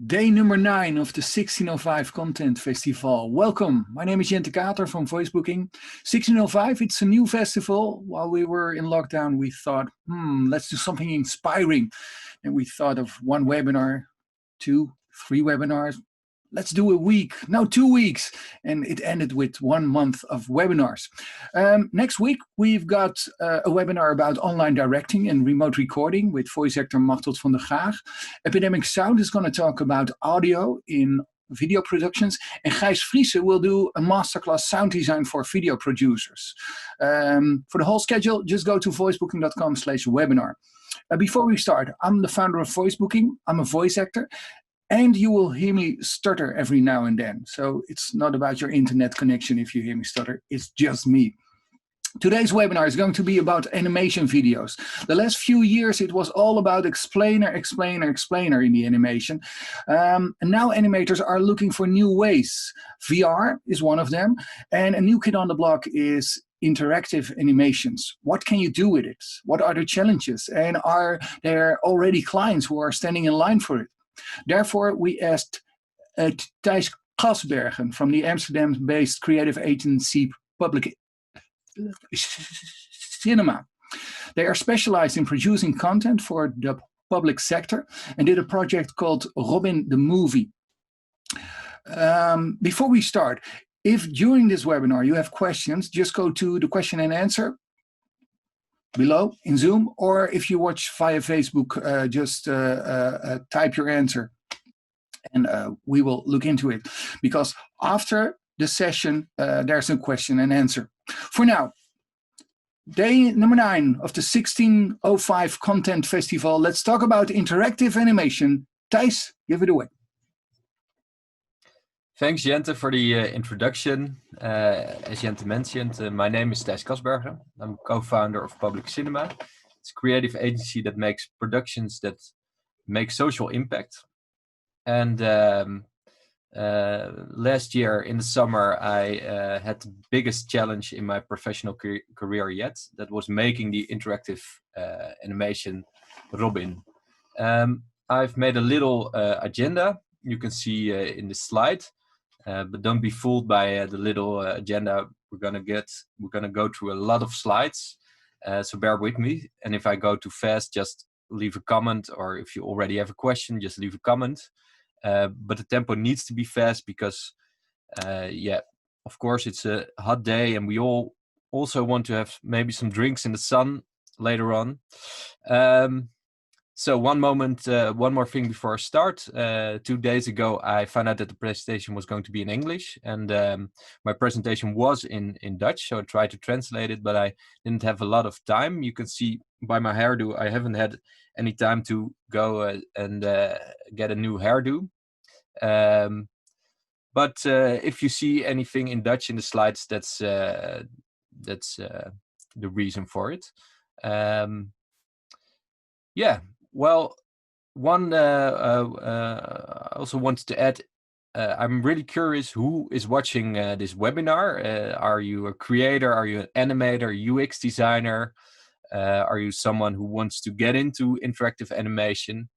Day number 9 of the 1605 Content Festival. Welcome. My name is Jente Kater from Voicebooking. 1605, it's a new festival. While we were in lockdown, we thought, let's do something inspiring. And we thought of one webinar, 2, 3 webinars. Let's do a week, no, 2 weeks. And it ended with 1 month of webinars. Next week, we've got a webinar about online directing and remote recording with voice actor Machteld van der Gaag. Epidemic Sound is going to talk about audio in video productions. And Thijs Vriese will do a masterclass sound design for video producers. For the whole schedule, just go to voicebooking.com/webinar. Before we start, I'm the founder of Voicebooking. I'm a voice actor. And you will hear me stutter every now and then. So it's not about your internet connection if you hear me stutter. It's just me. Today's webinar is going to be about animation videos. The last few years, it was all about explainer in the animation. And now animators are looking for new ways. VR is one of them. And a new kid on the block is interactive animations. What can you do with it? What are the challenges? And are there already clients who are standing in line for it? Therefore, we asked Thijs Kasbergen from the Amsterdam-based creative agency Public Cinema. They are specialized in producing content for the public sector and did a project called Robin the Movie. Before we start, if during this webinar you have questions, just go to the question and answer below in Zoom, or if you watch via Facebook, just type your answer and we will look into it. Because after the session, there's a question and answer. For now, day number 9 of the 1605 Content Festival. Let's talk about interactive animation. Thijs, give it away. Thanks, Jente, for the introduction. As Jente mentioned, my name is Thijs Kasbergen. I'm co-founder of Public Cinema. It's a creative agency that makes productions that make social impact. And last year in the summer, I had the biggest challenge in my professional career yet. That was making the interactive animation Robin. I've made a little agenda. You can see in the slide. But don't be fooled by the little agenda. We're gonna go through a lot of slides, so bear with me. And if I go too fast, just leave a comment, or if you already have a question, just leave a comment. But the tempo needs to be fast because, yeah, of course it's a hot day, and we all also want to have maybe some drinks in the sun later on. So one more thing before I start. 2 days ago, I found out that the presentation was going to be in English, and my presentation was in Dutch, so I tried to translate it, but I didn't have a lot of time. You can see by my hairdo, I haven't had any time to go and get a new hairdo. But if you see anything in Dutch in the slides, that's the reason for it. Yeah. Well, I also wanted to add, I'm really curious who is watching this webinar. Are you a creator? Are you an animator, UX designer? Are you someone who wants to get into interactive animation?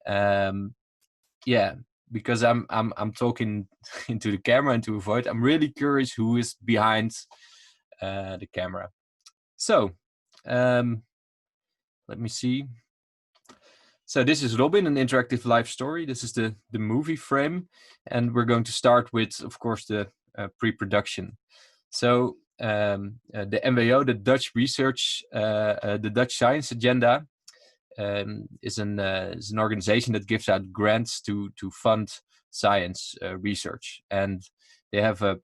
Yeah, because I'm talking into the camera and to avoid. I'm really curious who is behind the camera. So let me see. So this is Robin, an interactive live story. This is the movie frame. And we're going to start with, of course, the pre-production. So the MWO, the Dutch research, the Dutch Science Agenda, is an organization that gives out grants to fund science research. And they have a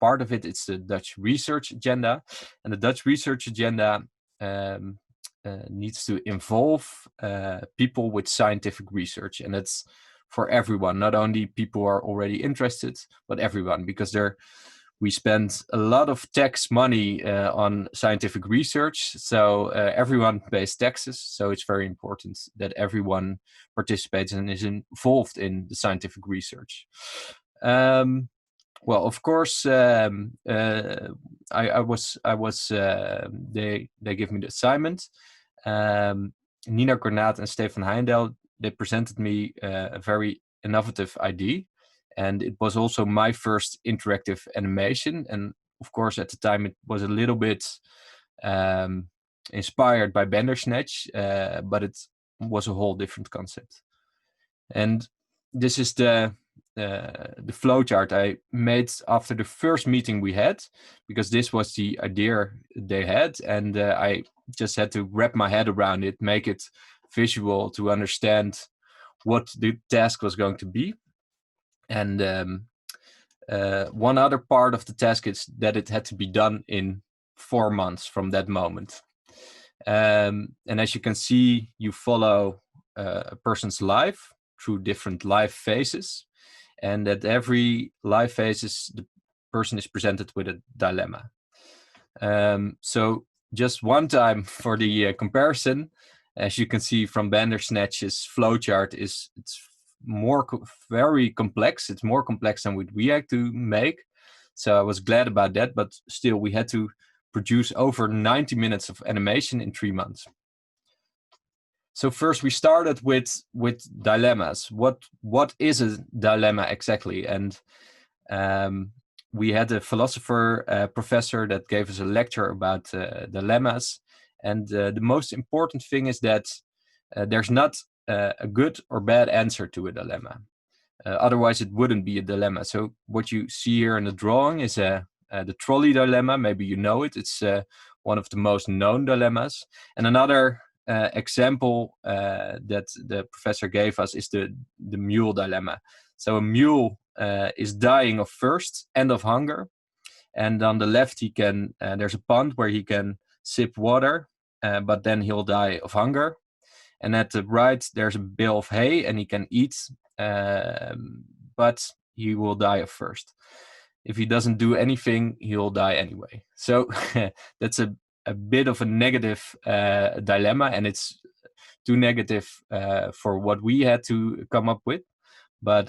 part of it, it's the Dutch Research Agenda. And the Dutch Research Agenda needs to involve people with scientific research, and that's for everyone, not only people who are already interested, but everyone, because we spend a lot of tax money on scientific research, so everyone pays taxes, so it's very important that everyone participates and is involved in the scientific research. Well, of course, they give me the assignment. Nina Kornaat and Stefan Heindel they presented me a very innovative idea, and it was also my first interactive animation. And of course, at the time, it was a little bit inspired by Bandersnatch, but it was a whole different concept. And this is the flowchart I made after the first meeting we had, because this was the idea they had, and I just had to wrap my head around it, make it visual to understand what the task was going to be. And one other part of the task is that it had to be done in 4 months from that moment. And as you can see, you follow a person's life through different life phases, and at every life phases, the person is presented with a dilemma. So just one time for the comparison, as you can see from Bandersnatch's flowchart, it's very complex. It's more complex than what we had to make. So I was glad about that, but still we had to produce over 90 minutes of animation in 3 months. So first we started with dilemmas. What is a dilemma exactly? And we had a philosopher professor that gave us a lecture about dilemmas. And the most important thing is that there's not a good or bad answer to a dilemma. Otherwise, it wouldn't be a dilemma. So what you see here in the drawing is the trolley dilemma. Maybe you know it. It's one of the most known dilemmas. And another example that the professor gave us is the mule dilemma. So a mule is dying of thirst and of hunger. And on the left, there's a pond where he can sip water, but then he'll die of hunger. And at the right, there's a bale of hay and he can eat, but he will die of thirst. If he doesn't do anything, he'll die anyway. So that's a bit of a negative dilemma, and it's too negative for what we had to come up with. But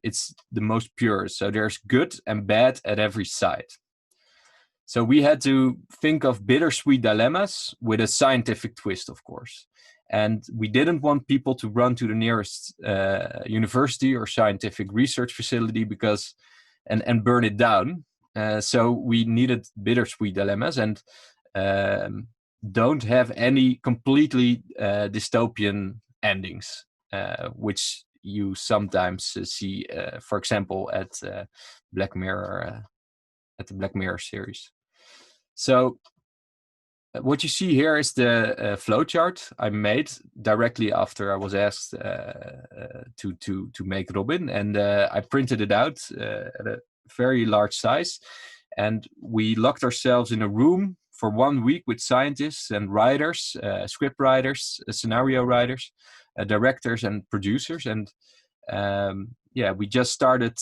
it's the most pure. So there's good and bad at every side. So we had to think of bittersweet dilemmas with a scientific twist, of course. And we didn't want people to run to the nearest university or scientific research facility and burn it down. So we needed bittersweet dilemmas and don't have any completely dystopian endings, which you sometimes see, for example, at Black Mirror, at the Black Mirror series. So what you see here is the flowchart I made directly after I was asked to make Robin, and I printed it out at a very large size, and we locked ourselves in a room for 1 week with scientists and writers, script writers, scenario writers, directors, and producers, and we just started.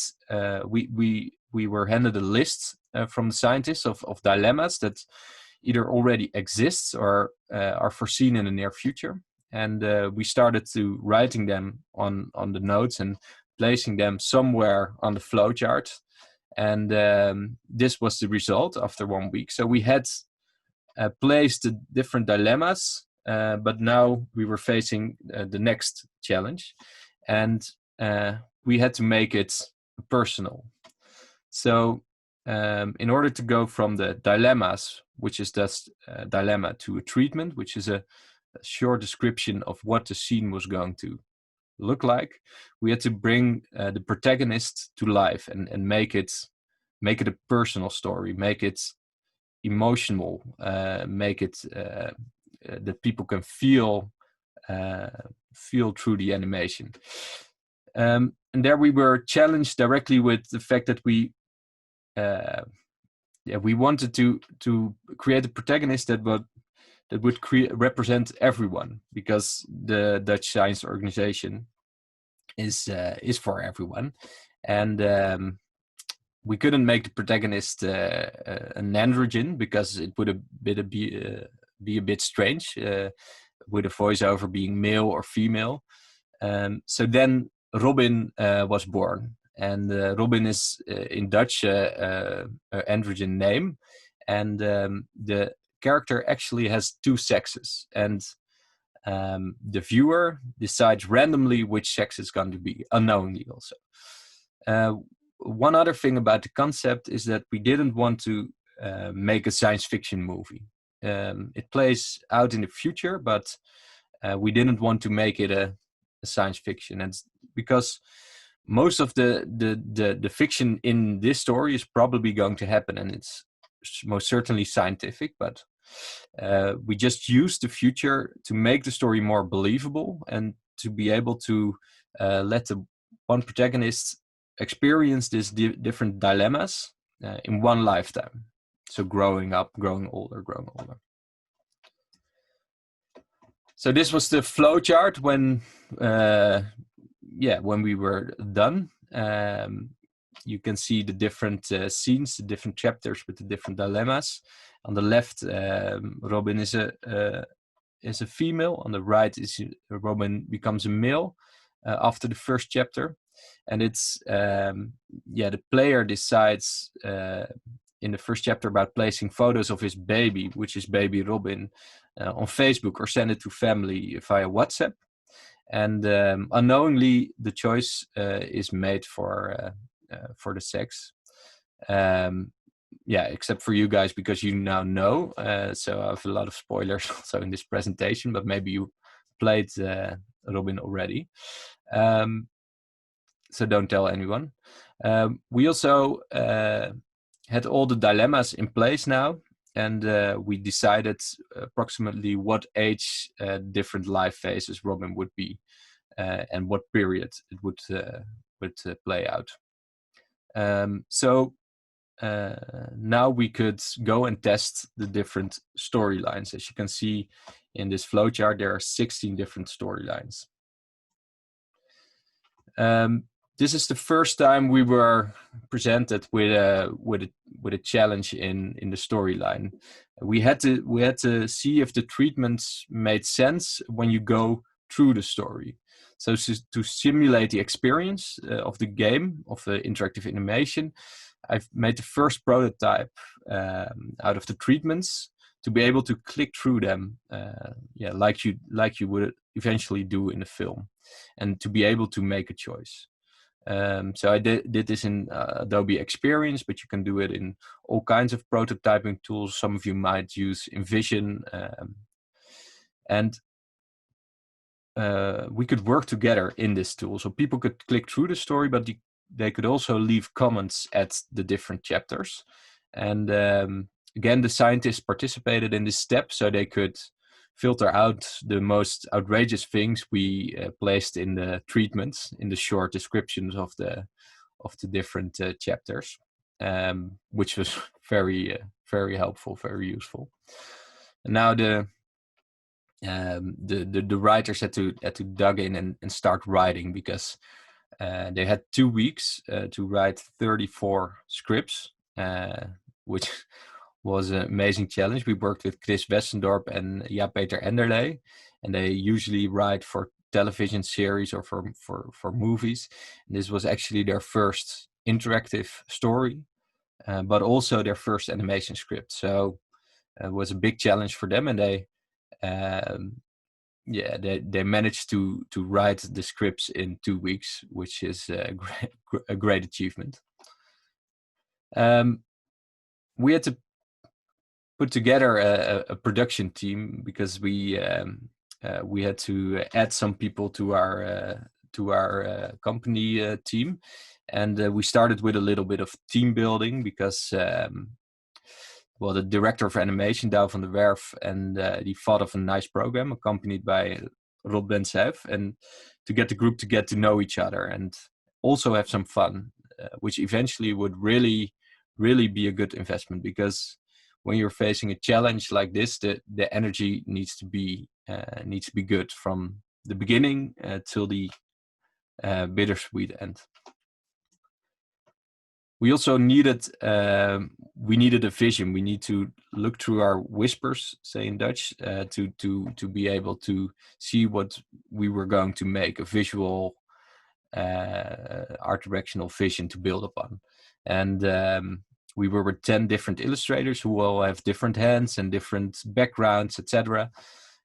We were handed a list from the scientists of dilemmas that either already exists or are foreseen in the near future. And we started to writing them on the notes and placing them somewhere on the flowchart. And this was the result after 1 week. So we had placed the different dilemmas, but now we were facing the next challenge. And we had to make it personal. So in order to go from the dilemmas, which is just a dilemma, to a treatment, which is a short description of what the scene was going to look like, we had to bring the protagonist to life and make it a personal story, make it emotional, make it that people can feel through the animation. And there we were challenged directly with the fact that we wanted to create a protagonist that would represent everyone, because the Dutch Science Organization is for everyone, and we couldn't make the protagonist an androgen because it would be a bit strange with a voiceover being male or female. So then Robin was born. And Robin is in Dutch androgen name, and the character actually has 2 sexes. And The viewer decides randomly which sex it's going to be, unknowingly also. One other thing about the concept is that we didn't want to make a science fiction movie. It plays out in the future, but we didn't want to make it a science fiction. And because most of the fiction in this story is probably going to happen, and it's most certainly scientific, but we just used the future to make the story more believable and to be able to let the one protagonist experience these different dilemmas in one lifetime. So growing up, growing older. So this was the flow chart when we were done. You can see the different scenes, the different chapters with the different dilemmas. On the left, Robin is a female. On the right is Robin becomes a male after the first chapter, and it's the player decides in the first chapter about placing photos of his baby, which is baby Robin, on Facebook or send it to family via WhatsApp. And unknowingly, the choice is made for the sex. Except for you guys, because you now know. So I have a lot of spoilers also in this presentation, but maybe you played Robin already. So don't tell anyone. We also had all the dilemmas in place now, and we decided approximately what age different life phases Robin would be, and what period it would play out. So now we could go and test the different storylines. As you can see in this flowchart, there are 16 different storylines. This is the first time we were presented with a challenge in the storyline. We had to see if the treatments made sense when you go through the story. So to simulate the experience of the game, of the interactive animation, I've made the first prototype out of the treatments to be able to click through them, like you would eventually do in a film, and to be able to make a choice. So I did this in Adobe Experience, but you can do it in all kinds of prototyping tools. Some of you might use InVision, and we could work together in this tool. So people could click through the story, but they could also leave comments at the different chapters. And again, the scientists participated in this step, so they could filter out the most outrageous things we placed in the treatments, in the short descriptions of the different chapters, which was very helpful, very useful. And now the writers had to dug in and start writing, because they had 2 weeks to write 34 scripts, which was an amazing challenge. We worked with Chris Westendorp and Peter Enderle, and they usually write for television series or for movies. And this was actually their first interactive story, but also their first animation script. So it was a big challenge for them, and they managed to write the scripts in 2 weeks, which is a great achievement. We had to put together a production team, because we had to add some people to our company team, and we started with a little bit of team building, because the director of animation, Douw van der Werf, and die thought of a nice program accompanied by Rob Bensheff, and to get the group to get to know each other and also have some fun, which eventually would really be a good investment, because when you're facing a challenge like this, the energy needs to be good from the beginning till the bittersweet end. We also needed a vision. We need to look through our whispers, say in Dutch, to be able to see what we were going to make, a visual art directional vision to build upon. And we were with 10 different illustrators who all have different hands and different backgrounds, etc.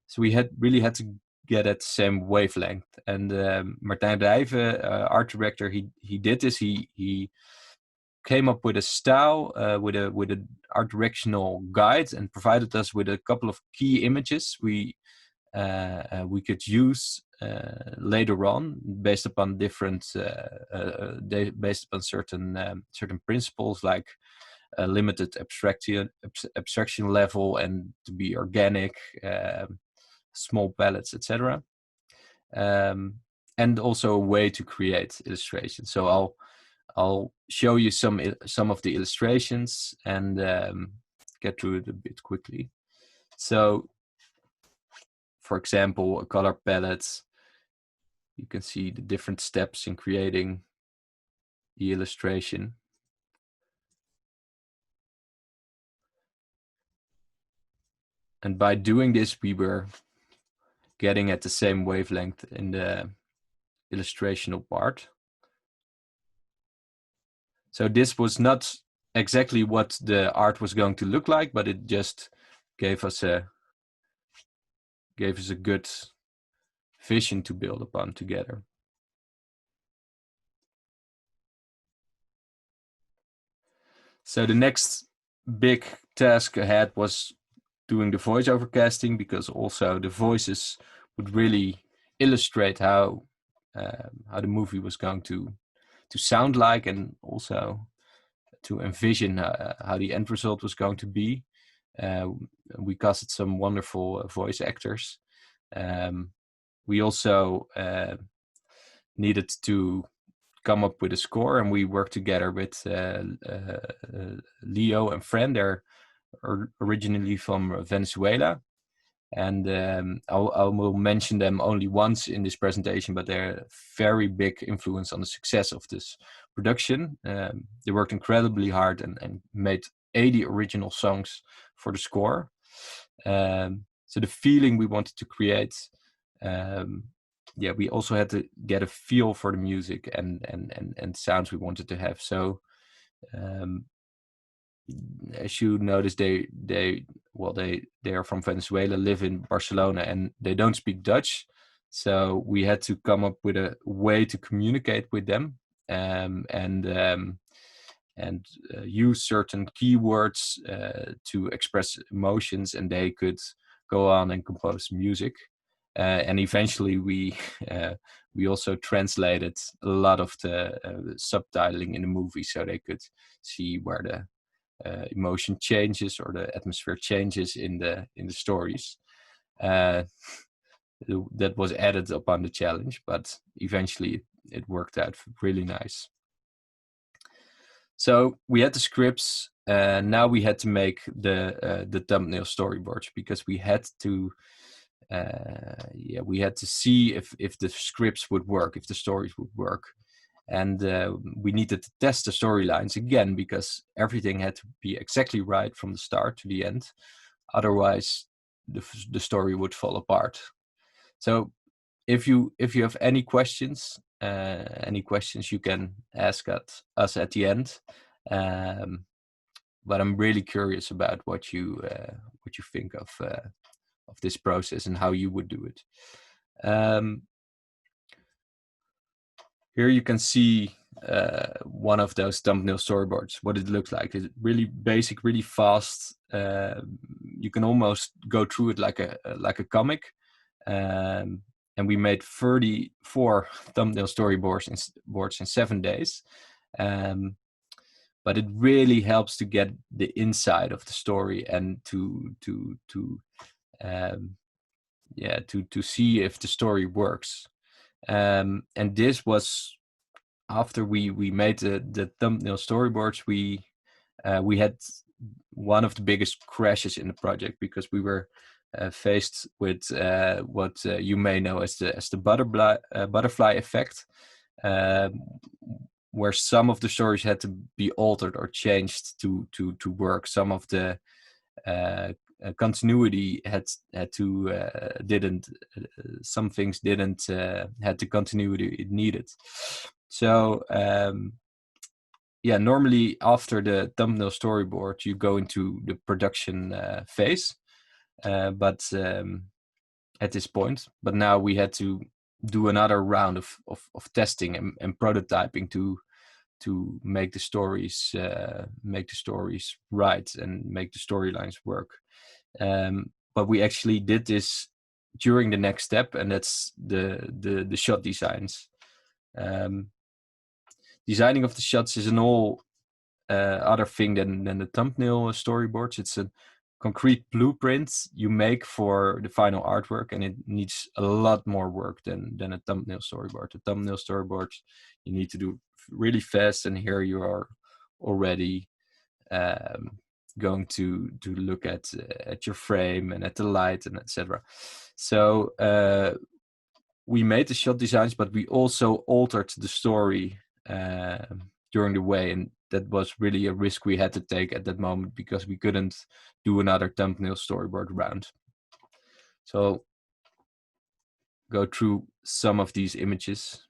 So we had to get at the same wavelength. And Martijn Rijven, art director, he did this. He came up with a style, with an art directional guide, and provided us with a couple of key images we could use later on, based upon different, based upon certain principles, like a limited abstraction level, and to be organic, small palettes, etc. And also a way to create illustrations. So I'll show you some of the illustrations and get through it a bit quickly. So, for example, a color palette. You can see the different steps in creating the illustration. And by doing this, we were getting at the same wavelength in the illustrational part. So this was not exactly what the art was going to look like, but it just gave us a good vision to build upon together. So the next big task ahead was doing the voiceover casting, because also the voices would really illustrate how the movie was going to sound like, and also to envision how the end result was going to be. We casted some wonderful voice actors. We also needed to come up with a score, and we worked together with Leo and Fran. They're originally from Venezuela, and I will mention them only once in this presentation, but they're a very big influence on the success of this production. They worked incredibly hard and made 80 original songs for the score. So the feeling we wanted to create, we also had to get a feel for the music and sounds we wanted to have. So as you notice, they are from Venezuela, live in Barcelona, and they don't speak Dutch. So we had to come up with a way to communicate with them, and use certain keywords to express emotions, and they could go on and compose music. And eventually we also translated a lot of the subtitling in the movie, so they could see where the emotion changes or the atmosphere changes in the stories. That was added upon the challenge, but eventually it worked out really nice. So we had the scripts. Now we had to make the thumbnail storyboards, because we had to see if the scripts would work, if the stories would work. And we needed to test the storylines again, because everything had to be exactly right from the start to the end. Otherwise, the story would fall apart. So if you have any questions, you can ask us at the end. But I'm really curious about what you think of this process and how you would do it. Here you can see one of those thumbnail storyboards, what it looks like. It's really basic, really fast. You can almost go through it like a comic. And we made 34 thumbnail storyboards in 7 days. But it really helps to get the inside of the story, and to see if the story works. And this was after we made the thumbnail storyboards. We had one of the biggest crashes in the project, because we were faced with what you may know as the butterfly effect, where some of the stories had to be altered or changed to work. Some of the continuity had to didn't some things didn't had the continuity it needed. So normally after the thumbnail storyboard you go into the production phase, but at this point, but now we had to do another round of testing and prototyping to make the stories right and make the storylines work. But we actually did this during the next step, and that's the shot designs. Designing of the shots is an all other thing than the thumbnail storyboards. It's a concrete blueprint you make for the final artwork, and it needs a lot more work than a thumbnail storyboard. The thumbnail storyboards you need to do really fast, and here you are already going to look at your frame and at the light and etc. So we made the shot designs, but we also altered the story during the way, and that was really a risk we had to take at that moment because we couldn't do another thumbnail storyboard round. So go through some of these images.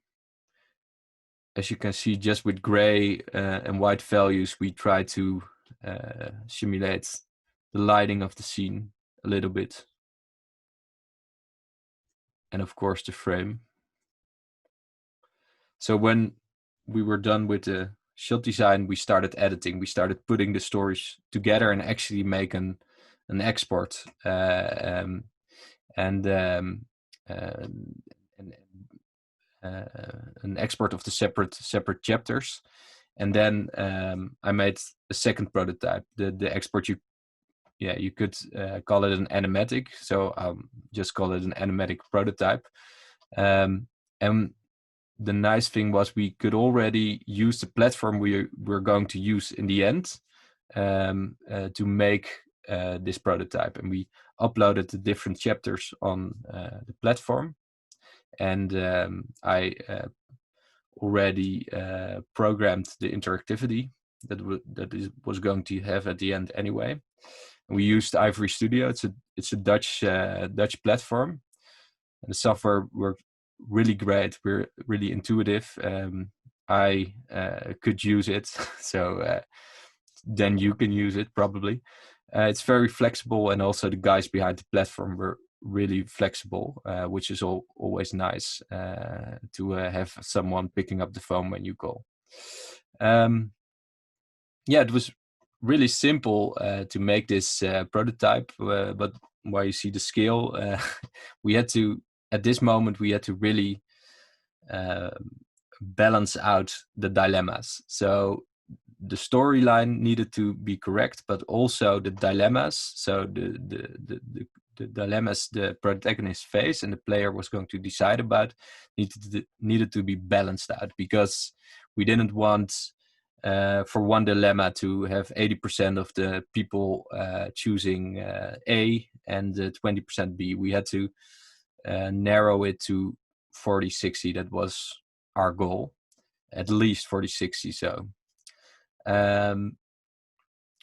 As you can see, just with gray and white values, we try to simulate the lighting of the scene a little bit. And of course the frame. So when we were done with the shot design, we started editing. We started putting the stories together and actually make an export and an export of the separate chapters. And then I made a second prototype. The export you could call it an animatic. So just call it an animatic prototype. And the nice thing was we could already use the platform we're going to use in the end to make this prototype, and we uploaded the different chapters on the platform, and I already programmed the interactivity that was going to have at the end anyway. And we used Ivory Studio. It's a Dutch platform, and the software worked really great. We're really intuitive. I could use it, so then you can use it probably. It's very flexible, and also the guys behind the platform were really flexible, which is always nice to have someone picking up the phone when you call. It was really simple to make this prototype, but while you see the scale, we had to, at this moment, we had to really balance out the dilemmas. So the storyline needed to be correct, but also the dilemmas. So the dilemmas the protagonist face and the player was going to decide about needed to be balanced out, because we didn't want for one dilemma to have 80% of the people choosing A and 20% B. We had to narrow it to 40-60. That was our goal, at least 40-60.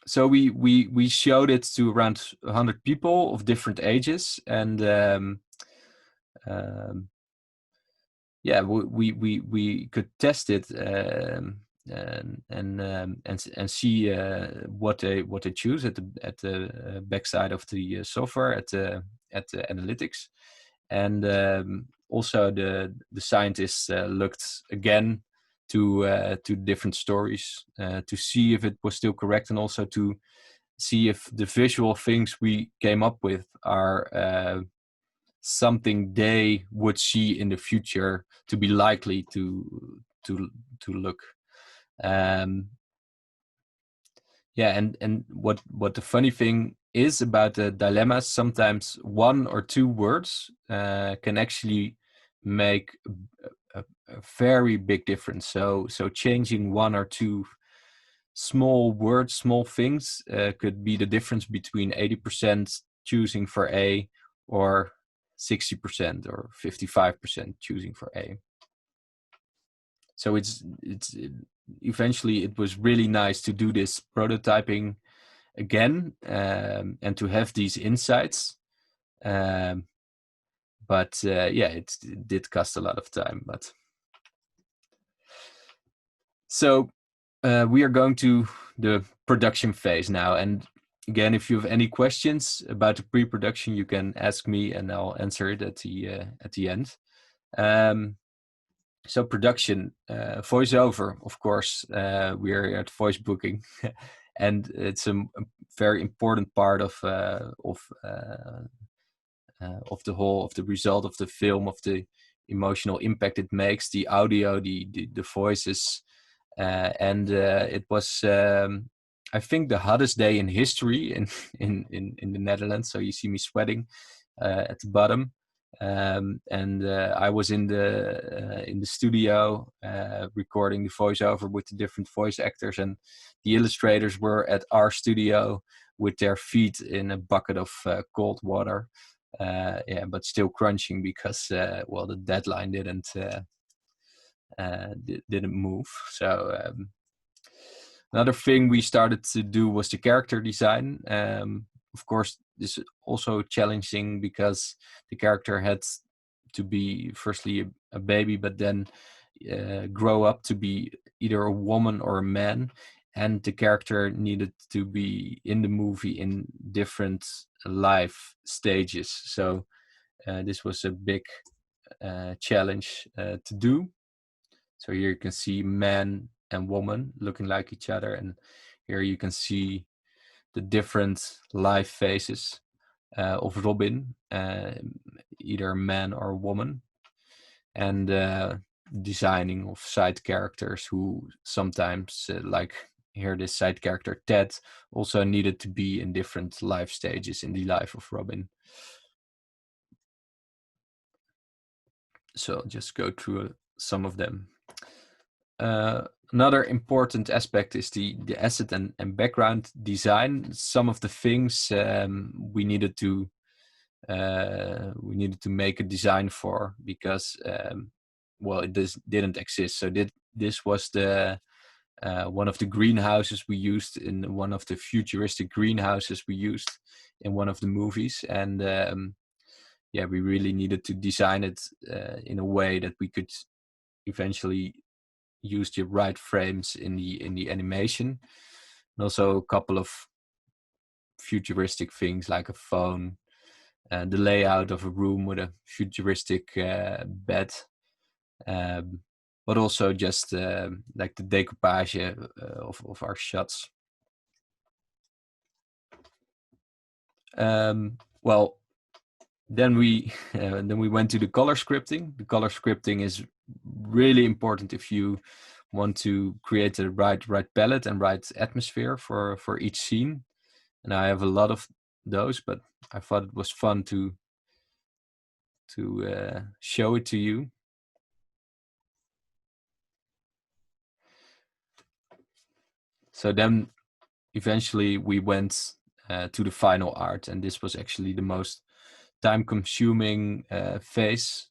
So we showed it to around 100 people of different ages, and we could test it and see what they choose at the backside of the software at the analytics, and also the scientists looked again to different stories to see if it was still correct, and also to see if the visual things we came up with are something they would see in the future to be likely to look. And what the funny thing is about the dilemmas, sometimes one or two words can actually make a very big difference. So changing one or two small words, small things could be the difference between 80% choosing for A or 60% or 55% choosing for A. So it's eventually it was really nice to do this prototyping again and to have these insights. But it did cost a lot of time. But so we are going to the production phase now, and again, if you have any questions about the pre-production, you can ask me and I'll answer it at the end. So production, voiceover, of course, we're at voice booking, and it's a very important part of the whole of the result of the film, of the emotional impact it makes, the audio, the voices, and it was I think the hottest day in history in the Netherlands. So you see me sweating at the bottom. And I was in the studio recording the voiceover with the different voice actors, and the illustrators were at our studio with their feet in a bucket of cold water, but still crunching because the deadline didn't move. So another thing we started to do was the character design. Of course, this is also challenging because the character had to be firstly a baby, but then grow up to be either a woman or a man. And the character needed to be in the movie in different life stages. So this was a big challenge to do. So here you can see man and woman looking like each other, and here you can see the different life phases of Robin, either a man or a woman, and designing of side characters who sometimes, like here this side character Ted, also needed to be in different life stages in the life of Robin. So I'll just go through some of them. Another important aspect is the asset and background design. Some of the things we needed to make a design for because it didn't exist. So this was the one of the greenhouses we used in one of the futuristic greenhouses we used in one of the movies, and we really needed to design it in a way that we could eventually use the right frames in the animation, and also a couple of futuristic things like a phone, the layout of a room with a futuristic bed, but also just like the decoupage of our shots. Then we went to the color scripting. The color scripting is really important if you want to create the right palette and right atmosphere for each scene. And I have a lot of those, but I thought it was fun to show it to you. So then eventually we went to the final art, and this was actually the most time-consuming phase.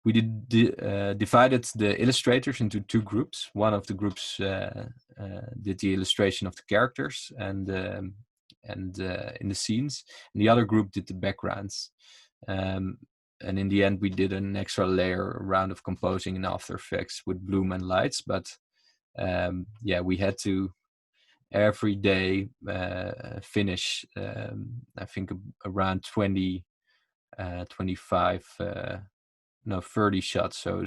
We divided the illustrators into two groups. One of the groups did the illustration of the characters and in the scenes, and the other group did the backgrounds. And in the end, we did an extra layer round of composing in After Effects with bloom and lights. But we had to every day finish I think around 20 25 30 shots, so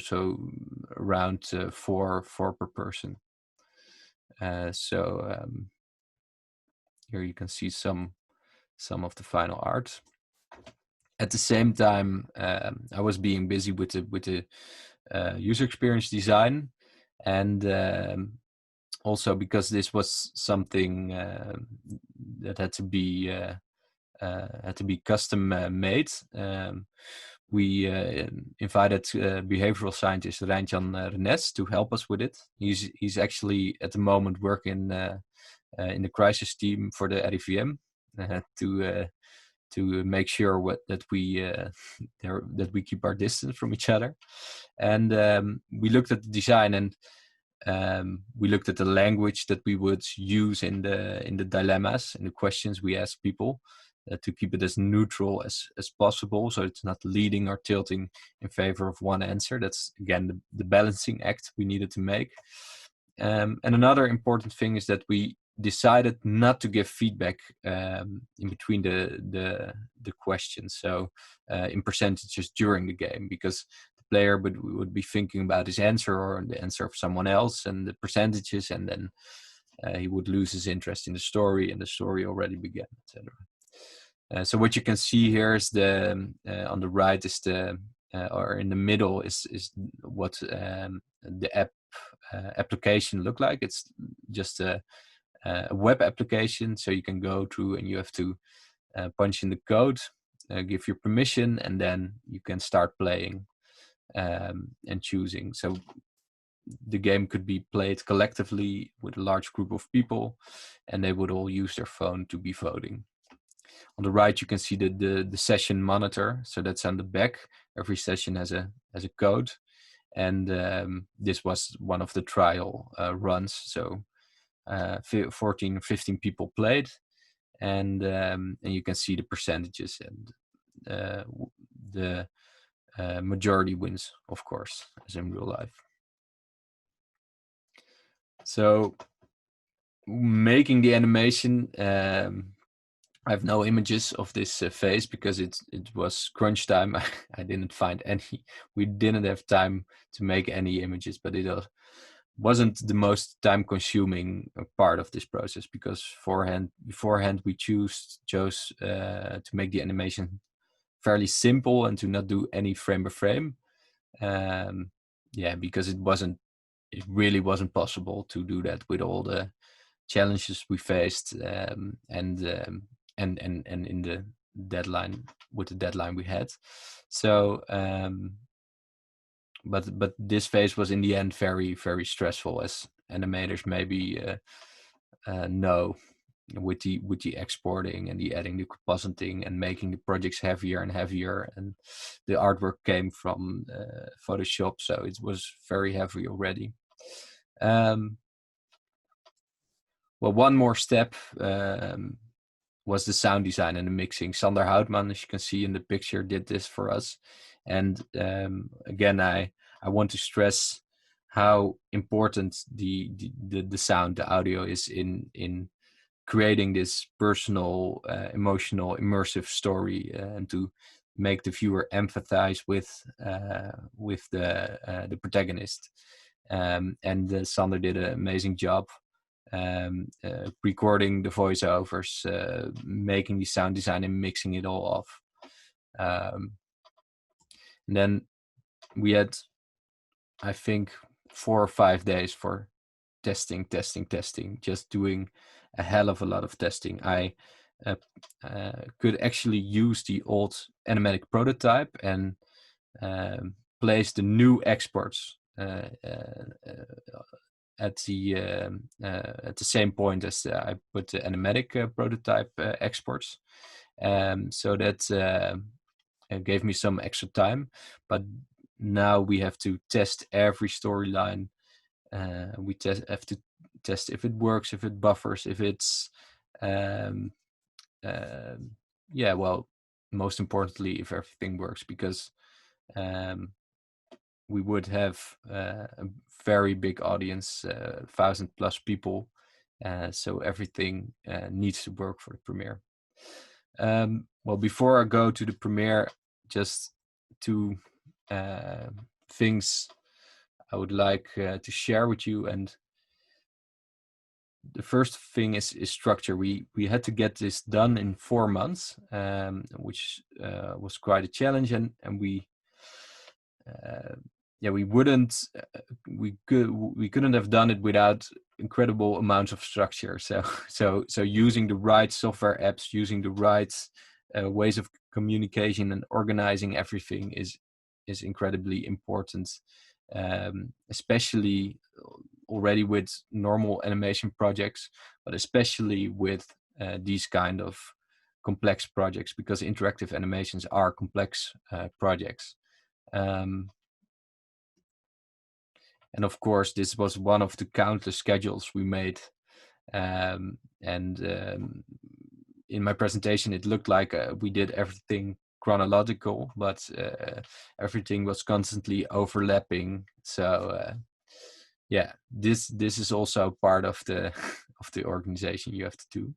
around 4 per person. Here you can see some of the final art. At the same time, I was being busy with the user experience design, and also because this was something that had to be custom made. We invited behavioral scientist Rijntjan Renes to help us with it. He's actually at the moment working in the crisis team for the RIVM to make sure that we keep our distance from each other. And we looked at the design, and we looked at the language that we would use in the dilemmas and the questions we ask people, to keep it as neutral as possible, so it's not leading or tilting in favor of one answer. That's again the balancing act we needed to make. And another important thing is that we decided not to give feedback in between the questions, so in percentages during the game, because the player would be thinking about his answer or the answer of someone else and the percentages, and then he would lose his interest in the story, and the story already began, etc. So what you can see here is the on the right is the or in the middle is what the application look like. It's just a web application, so you can go through and you have to punch in the code, give your permission, and then you can start playing and choosing. So the game could be played collectively with a large group of people, and they would all use their phone to be voting. On the right, you can see the session monitor. So that's on the back. Every session has a code, and this was one of the trial runs. So 14 or 15 people played, and you can see the percentages, and the majority wins, of course, as in real life. So making the animation, I have no images of this phase because it was crunch time. I didn't find any. We didn't have time to make any images, but it wasn't the most time-consuming part of this process, because beforehand we chose to make the animation fairly simple and to not do any frame by frame. Because it really wasn't possible to do that with all the challenges we faced, and in the deadline we had. So but this phase was in the end very, very stressful, as animators maybe know, with the exporting and the adding, the compositing, and making the projects heavier and heavier, and the artwork came from Photoshop, so it was very heavy already. Well, one more step was the sound design and the mixing. Sander Houtman, as you can see in the picture, did this for us. And again, I want to stress how important the sound, the audio is in creating this personal, emotional, immersive story, and to make the viewer empathize with the protagonist. And Sander did an amazing job recording the voiceovers, making the sound design, and mixing it all off. And then we had, I think, 4 or 5 days for testing, just doing a hell of a lot of testing. I could actually use the old animatic prototype and place the new exports at the same point as I put the animatic prototype exports. So that gave me some extra time, but now we have to test every storyline. We have to test if it works, if it buffers, if it's most importantly, if everything works, because we would have a very big audience, 1,000+ people, so everything needs to work for the premiere. Well, before I go to the premiere, just 2 things I would like to share with you. And the first thing is structure. We had to get this done in 4 months, which was quite a challenge, and we couldn't have done it without incredible amounts of structure. So using the right software apps, using the right ways of communication, and organizing everything is incredibly important, especially already with normal animation projects, but especially with these kind of complex projects, because interactive animations are complex projects. And of course, this was one of the countless schedules we made. In my presentation, it looked like we did everything chronological, but everything was constantly overlapping. So this is also part of the of the organization you have to do.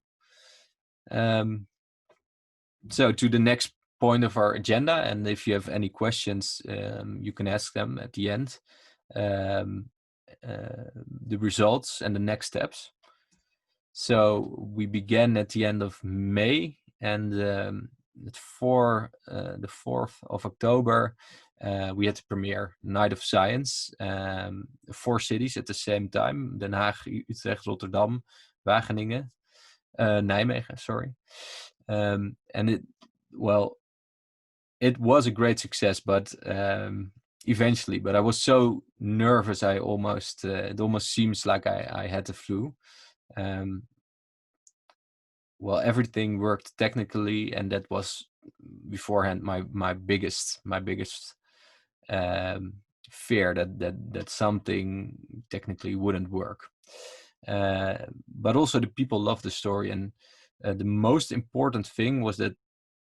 So to the next point of our agenda, and if you have any questions, you can ask them at the end. The results and the next steps. So we began at the end of May, and the 4th of October, we had the premiere, Night of Science, 4 cities at the same time: Den Haag, Utrecht, Rotterdam, Wageningen, Nijmegen, sorry. And it was a great success, but eventually, but I was so nervous, it almost seems like I had the flu. Everything worked technically, and that was beforehand my biggest fear, that something technically wouldn't work. But also the people loved the story, and the most important thing was that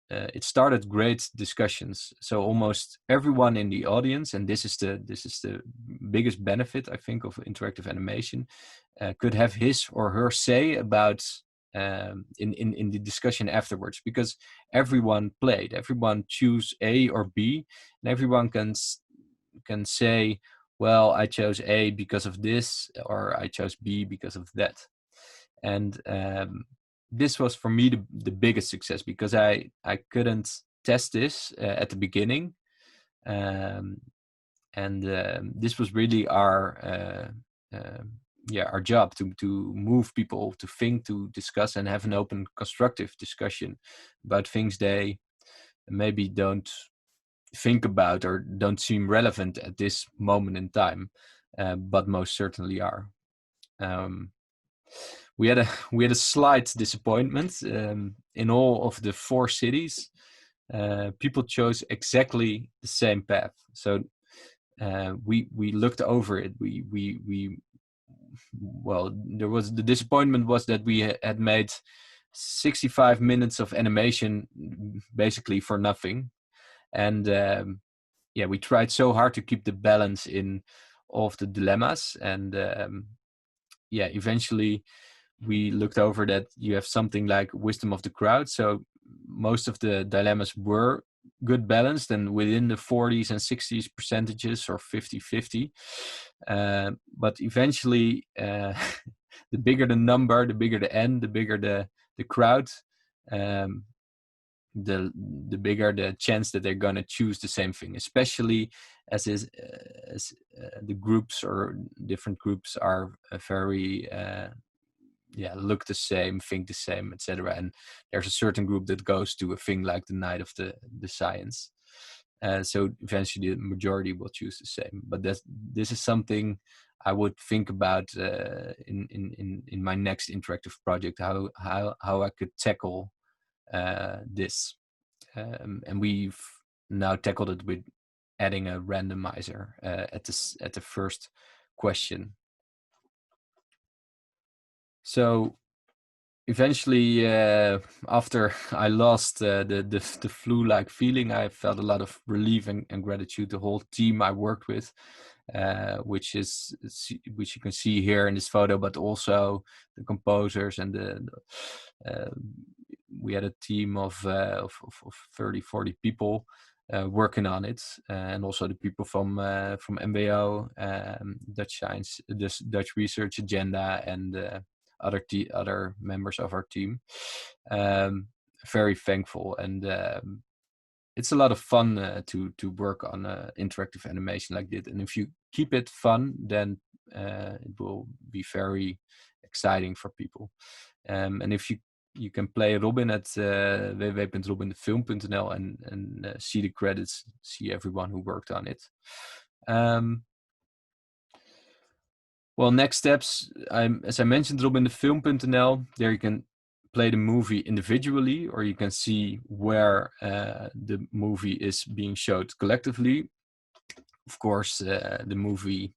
it started great discussions. So almost everyone in the audience, and this is the biggest benefit, I think, of interactive animation, could have his or her say about in the discussion afterwards, because everyone played, everyone choose A or B, and everyone can say, well, I chose A because of this, or I chose B because of that. And this was for me the biggest success, because I couldn't test this at the beginning, and this was really our job, to move people to think, to discuss, and have an open, constructive discussion about things they maybe don't think about or don't seem relevant at this moment in time, but most certainly are. We had a slight disappointment. In all of the 4 cities, people chose exactly the same path. So we looked over it. The disappointment was that we had made 65 minutes of animation basically for nothing, and we tried so hard to keep the balance in all of the dilemmas, and eventually we looked over that you have something like wisdom of the crowd. So most of the dilemmas were good balanced and within the 40s and 60s percentages, or 50-50. But eventually, the bigger the number, the bigger the N, the bigger the crowd, the bigger the chance that they're going to choose the same thing, especially as the groups or different groups are very look the same, think the same, etc. And there's a certain group that goes to a thing like the Night of the Science. So eventually the majority will choose the same. But this is something I would think about in my next interactive project, how I could tackle this. And we've now tackled it with adding a randomizer at the first question. So eventually, after I lost the flu-like feeling, I felt a lot of relief and gratitude. The whole team I worked with, which you can see here in this photo, but also the composers and we had a team of 30-40 people working on it, and also the people from MBO, Dutch Science, this Dutch Research Agenda, and other members of our team. Very thankful, and it's a lot of fun to work on interactive animation like this. And if you keep it fun, then it will be very exciting for people. And if you can play Robin at www.robindefilm.nl and see the credits, see everyone who worked on it. Next steps, as I mentioned, robindefilm.nl, there you can play the movie individually, or you can see where the movie is being showed collectively. Of course, the movie,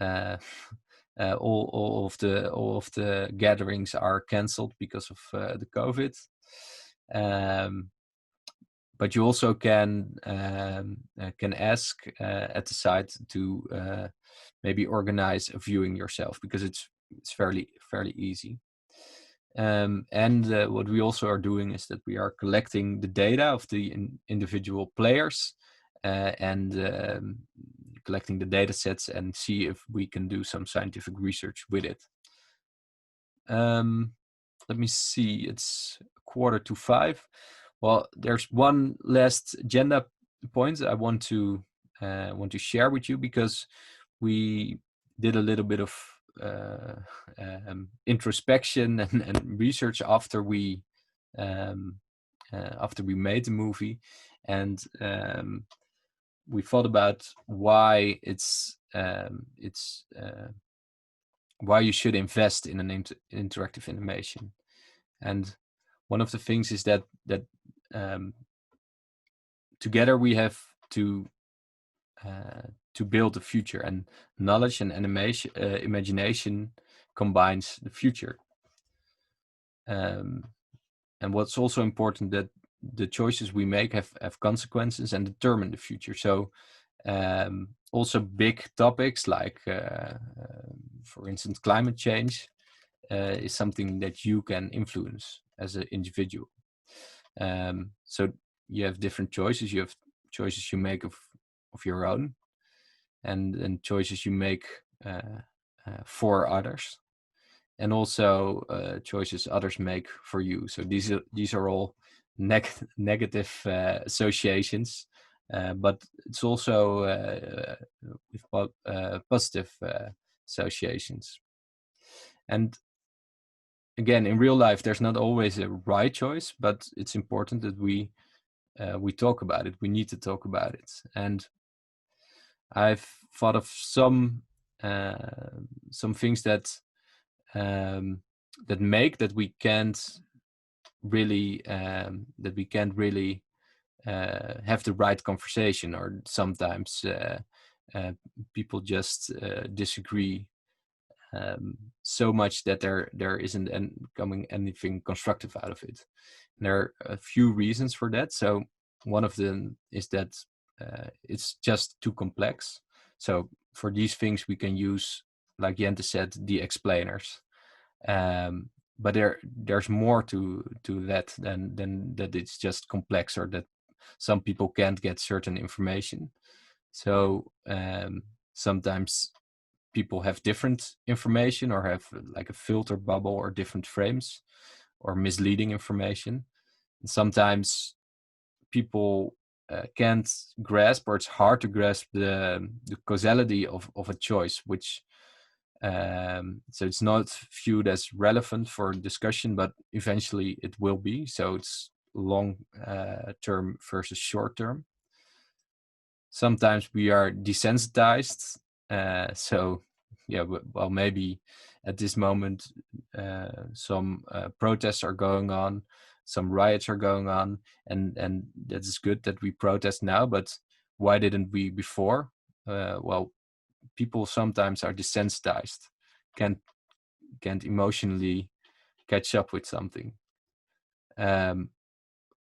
all of the gatherings are cancelled because of the COVID. But you also can ask at the site to maybe organize a viewing yourself, because it's it's fairly easy. And what we also are doing is that we are collecting the data of the individual players and collecting the data sets and see if we can do some scientific research with it. Let me see, it's 4:45. Well, there's one last agenda point I want to share with you, because we did a little bit of introspection and research after we made the movie, and we thought about why why you should invest in an interactive animation. And one of the things is that together we have to build the future, and knowledge and animation, imagination combines the future. And what's also important, that the choices we make have consequences and determine the future. So also big topics like, for instance, climate change is something that you can influence as an individual. So you have different choices. You have choices you make of your own, and choices you make for others, and also choices others make for you. So these are all negative associations, but it's also with positive associations. And again, in real life, there's not always a right choice, but it's important that we talk about it. We need to talk about it. And I've thought of some things that make that we can't really have the right conversation, or sometimes people just disagree so much that there isn't coming anything constructive out of it. And there are a few reasons for that. So one of them is that it's just too complex. So for these things we can use, like Jente said, the explainers. But there's more to that than that it's just complex, or that some people can't get certain information. So sometimes people have different information, or have like a filter bubble, or different frames, or misleading information. And sometimes people can't grasp, or it's hard to grasp the causality of a choice, which so it's not viewed as relevant for discussion, but eventually it will be. So it's long term versus short term. Sometimes we are desensitized. So yeah, well, maybe at this moment some protests are going on, some riots are going on, and that is good that we protest now, but why didn't we before? Well, people sometimes are desensitized, can't emotionally catch up with something.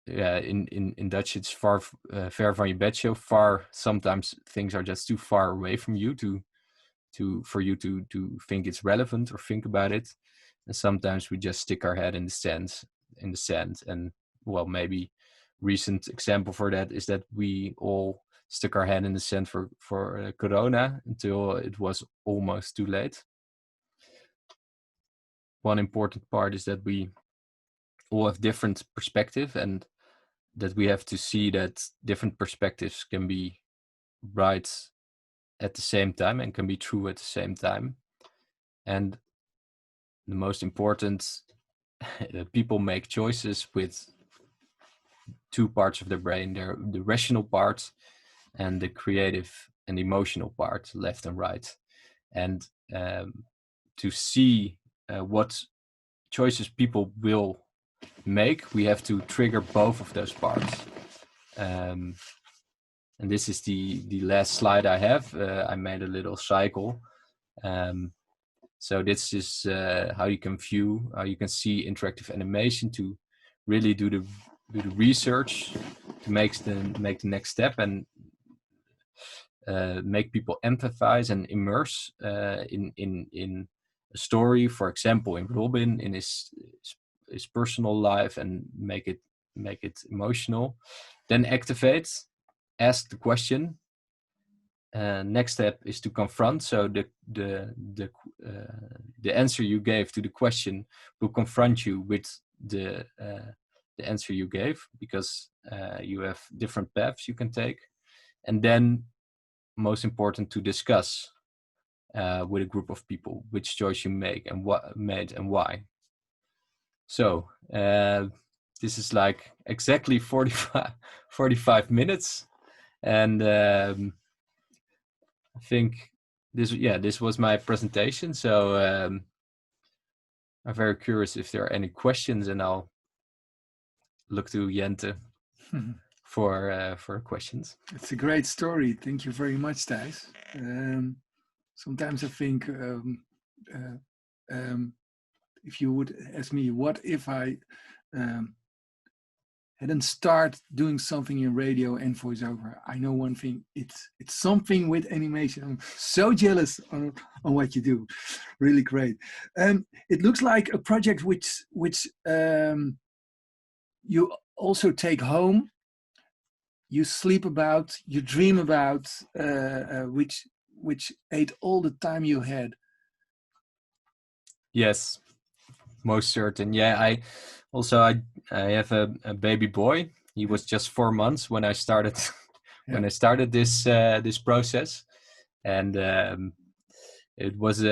Yeah, in Dutch it's ver van je bedshow. Far, sometimes things are just too far away from you for you to think it's relevant or think about it. And sometimes we just stick our head in the sand. And well, maybe recent example for that is that we all stuck our head in the sand for Corona until it was almost too late. One important part is that we all have different perspective, and that we have to see that different perspectives can be right at the same time and can be true at the same time. And the most important, people make choices with two parts of their brain. They're the rational part and the creative and emotional part, left and right. And to see what choices people will make, we have to trigger both of those parts. And this is the last slide I have. I made a little cycle. So this is how you can see interactive animation, to really do the research, to make the next step, and make people empathize and immerse in story, for example, in Robin, in his personal life, and make it emotional. Then activate, ask the question. Next step is to confront. So the answer you gave to the question will confront you with the answer you gave, because you have different paths you can take. And then, most important, to discuss with a group of people which choice you make and what made and why. So this is like exactly 45 minutes, and I think this was my presentation. So I'm very curious if there are any questions, and I'll look to Jente for questions. It's a great story. Thank you very much, Thijs. Sometimes I think if you would ask me, what if I hadn't started doing something in radio and voiceover? I know one thing: it's something with animation. I'm so jealous on what you do. Really great. It looks like a project which you also take home. You sleep about, you dream about, which ate all the time you had. Yes, most certain. Yeah, I have a baby boy. He was just 4 months when I started when I started this process, and it was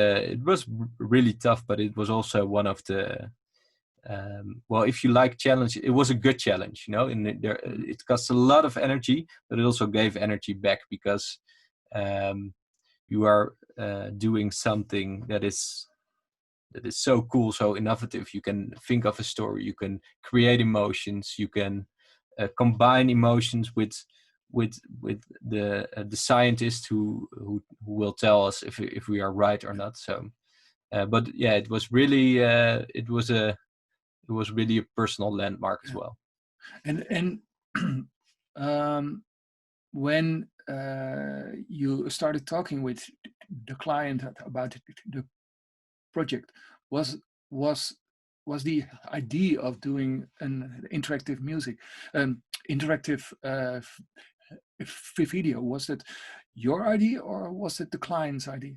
really tough, but it was also one of the well, if you like challenge, it was a good challenge, and it cost a lot of energy, but it also gave energy back, because you are doing something that is so cool, so innovative. You can think of a story, you can create emotions, you can combine emotions with the scientist who will tell us if we are right or not. So but yeah, it was really it was really a personal landmark as well. And when you started talking with the client about the project, was the idea of doing an interactive music, interactive video, was that your idea or was it the client's idea?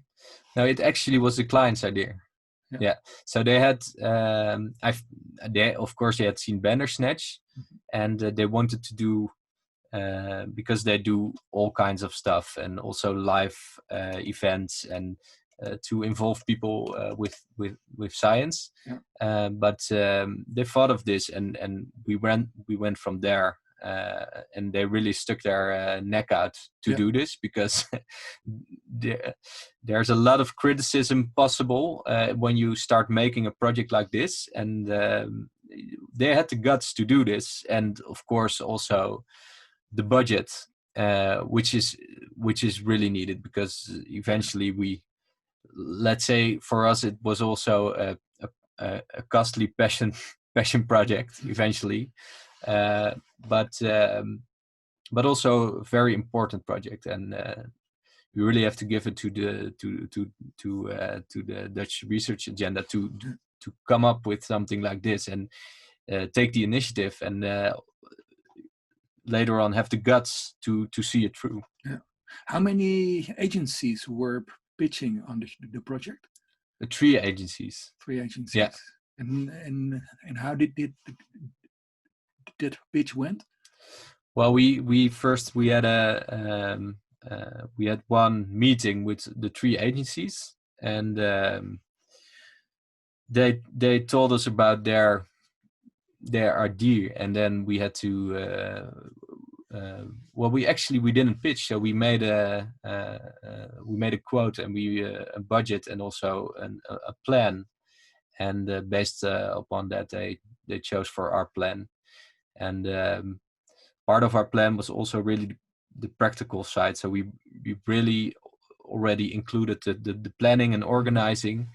No, it actually was the client's idea. Yeah. So they had they of course they had seen Bandersnatch, and they wanted to do because they do all kinds of stuff, and also live events, and to involve people with science. But they thought of this, and we went from there. And they really stuck their neck out to do this, because there's a lot of criticism possible when you start making a project like this, and they had the guts to do this, and of course also the budget, which is really needed, because eventually let's say for us it was also a costly passion project eventually. But also a very important project, and we really have to give it to the Dutch research agenda to come up with something like this, and take the initiative, and later on have the guts to see it through. How many agencies were pitching on the project? 3 agencies. 3 agencies. Yeah. And how did that pitch went? Well, we had one meeting with the 3 agencies, and they told us about their idea, and then we had to we didn't pitch, so we made a quote, and we a budget, and also a plan, and based upon that they chose for our plan. And part of our plan was also really the practical side, so we really already included the planning and organizing,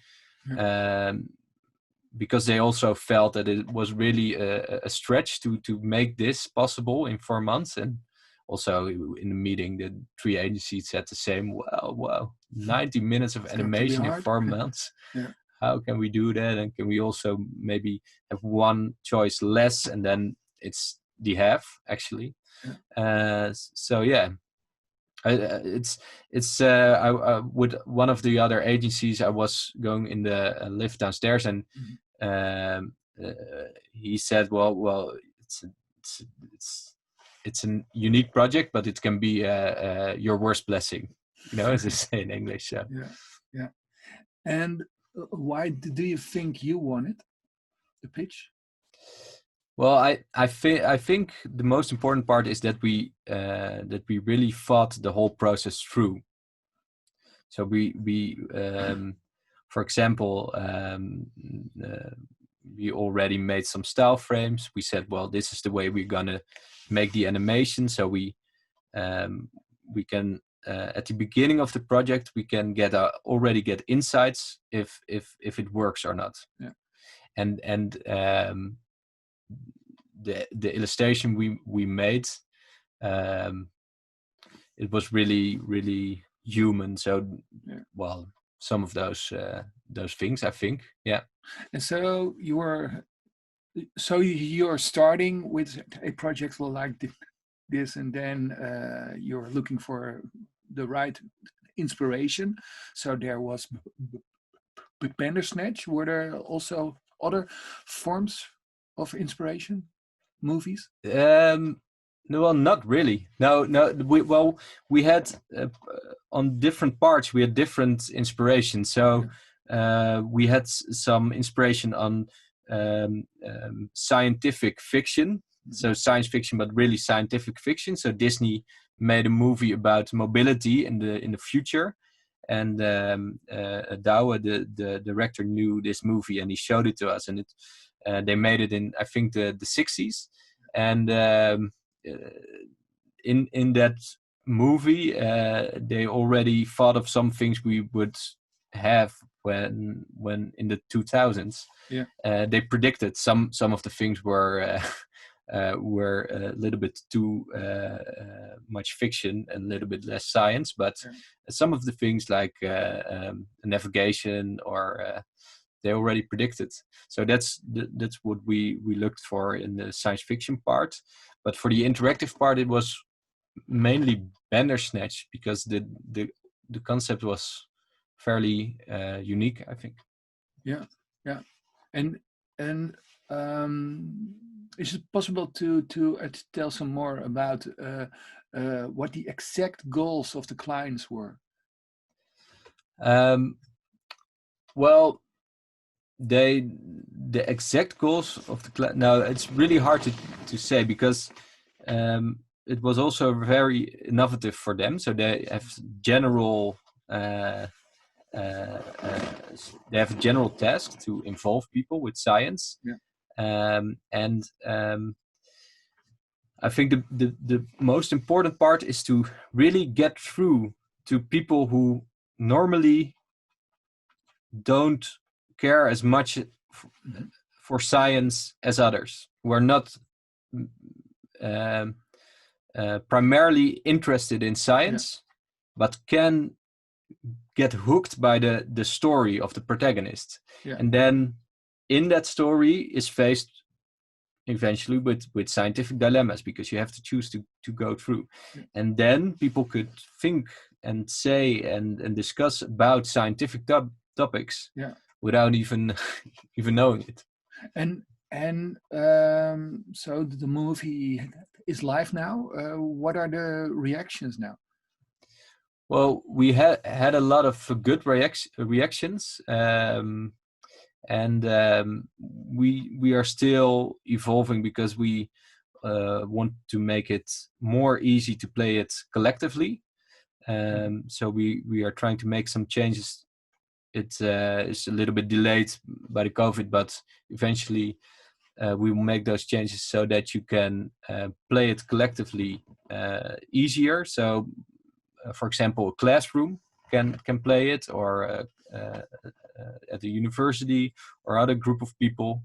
because they also felt that it was really a stretch to make this possible in 4 months. And also in the meeting, the 3 agencies said the same. Wow, 90 minutes of animation in 4 months. how can we do that, and can we also maybe have one choice less, and then it's the half actually. So yeah, I with one of the other agencies, I was going in the lift downstairs, and he said, well, it's it's it's a unique project, but it can be your worst blessing, as they say in English. So. Yeah. And why do you think you won it, the pitch? Well, I think the most important part is that we really thought the whole process through. So we for example, we already made some style frames. We said, well, this is the way we're gonna make the animation. So we can at the beginning of the project we can already get insights if it works or not. Yeah. And the illustration we made, it was really human. So well, some of those things, I think. Yeah. And so you're starting with a project like this, and then you're looking for the right inspiration. So there was Bandersnatch. Were there also other forms of inspiration, movies? No, well, not really. No. We had on different parts. We had different inspiration. So we had some inspiration on scientific fiction. So science fiction, but really scientific fiction. So Disney made a movie about mobility in the future. And Douwe, the director, knew this movie, and he showed it to us. And they made it in, I think, the 60s. And in that movie, they already thought of some things we would have when in the 2000s. Yeah. They predicted some of the things were a little bit too much fiction and a little bit less science, but some of the things like navigation or they already predicted. So that's what we looked for in the science fiction part. But for the interactive part, it was mainly Bandersnatch, because the concept was fairly unique, I think. Yeah. And is it possible to tell some more about what the exact goals of the clients were? Well, the exact goals of the client. Now, it's really hard to say, because it was also very innovative for them. So they have general. They have a general task to involve people with science. And I think the most important part is to really get through to people who normally don't care as much for science as others, who are not primarily interested in science, but can get hooked by the story of the protagonist. And then in that story is faced eventually with scientific dilemmas, because you have to choose to go through. And then people could think and say and discuss about scientific topics without even knowing it. And so the movie is live now. What are the reactions now? Well, we had a lot of good reactions, and we are still evolving, because we want to make it more easy to play it collectively. So we are trying to make some changes. It's a little bit delayed by the COVID, but eventually we will make those changes so that you can play it collectively easier. So, for example, a classroom can play it, or at a university or other group of people.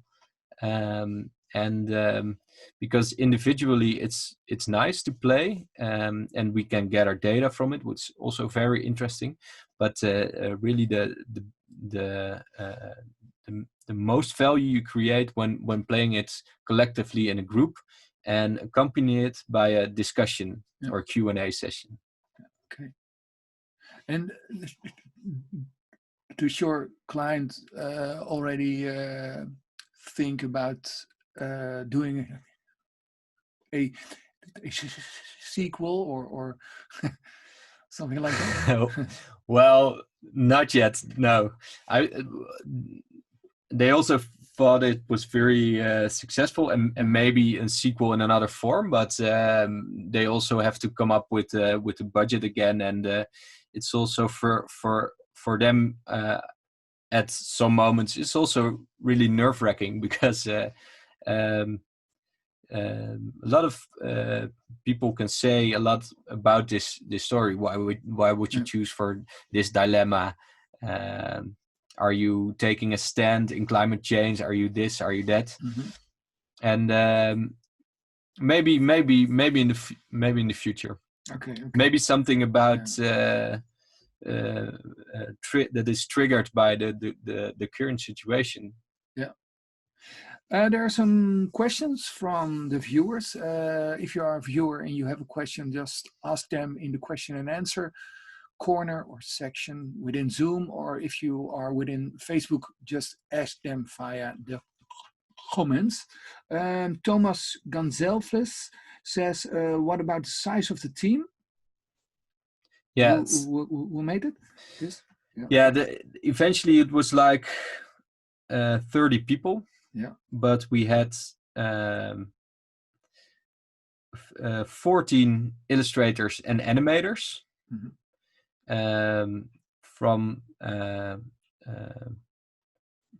Because individually it's nice to play, and we can gather data from it, which is also very interesting. but really the most value you create when playing it collectively in a group, and accompany it by a discussion or Q&A session. Okay. And does your client already think about doing a sequel or something like that? Well, not yet. No, they also thought it was very successful, and maybe a sequel in another form, but they also have to come up with the budget again, and it's also for them at some moments it's also really nerve-wracking, because a lot of people can say a lot about this story. Why would you choose for this dilemma? Are you taking a stand in climate change? Are you this? Are you that? And maybe in the future. Okay. Maybe something about that is triggered by the current situation. Yeah. There are some questions from the viewers. If you are a viewer and you have a question, just ask them in the question and answer corner or section within Zoom, or if you are within Facebook, just ask them via the comments. Thomas Gonzalez says, what about the size of the team? Yeah. Who made it? This? Yeah, eventually it was like 30 people. Yeah. But we had 14 illustrators and animators. From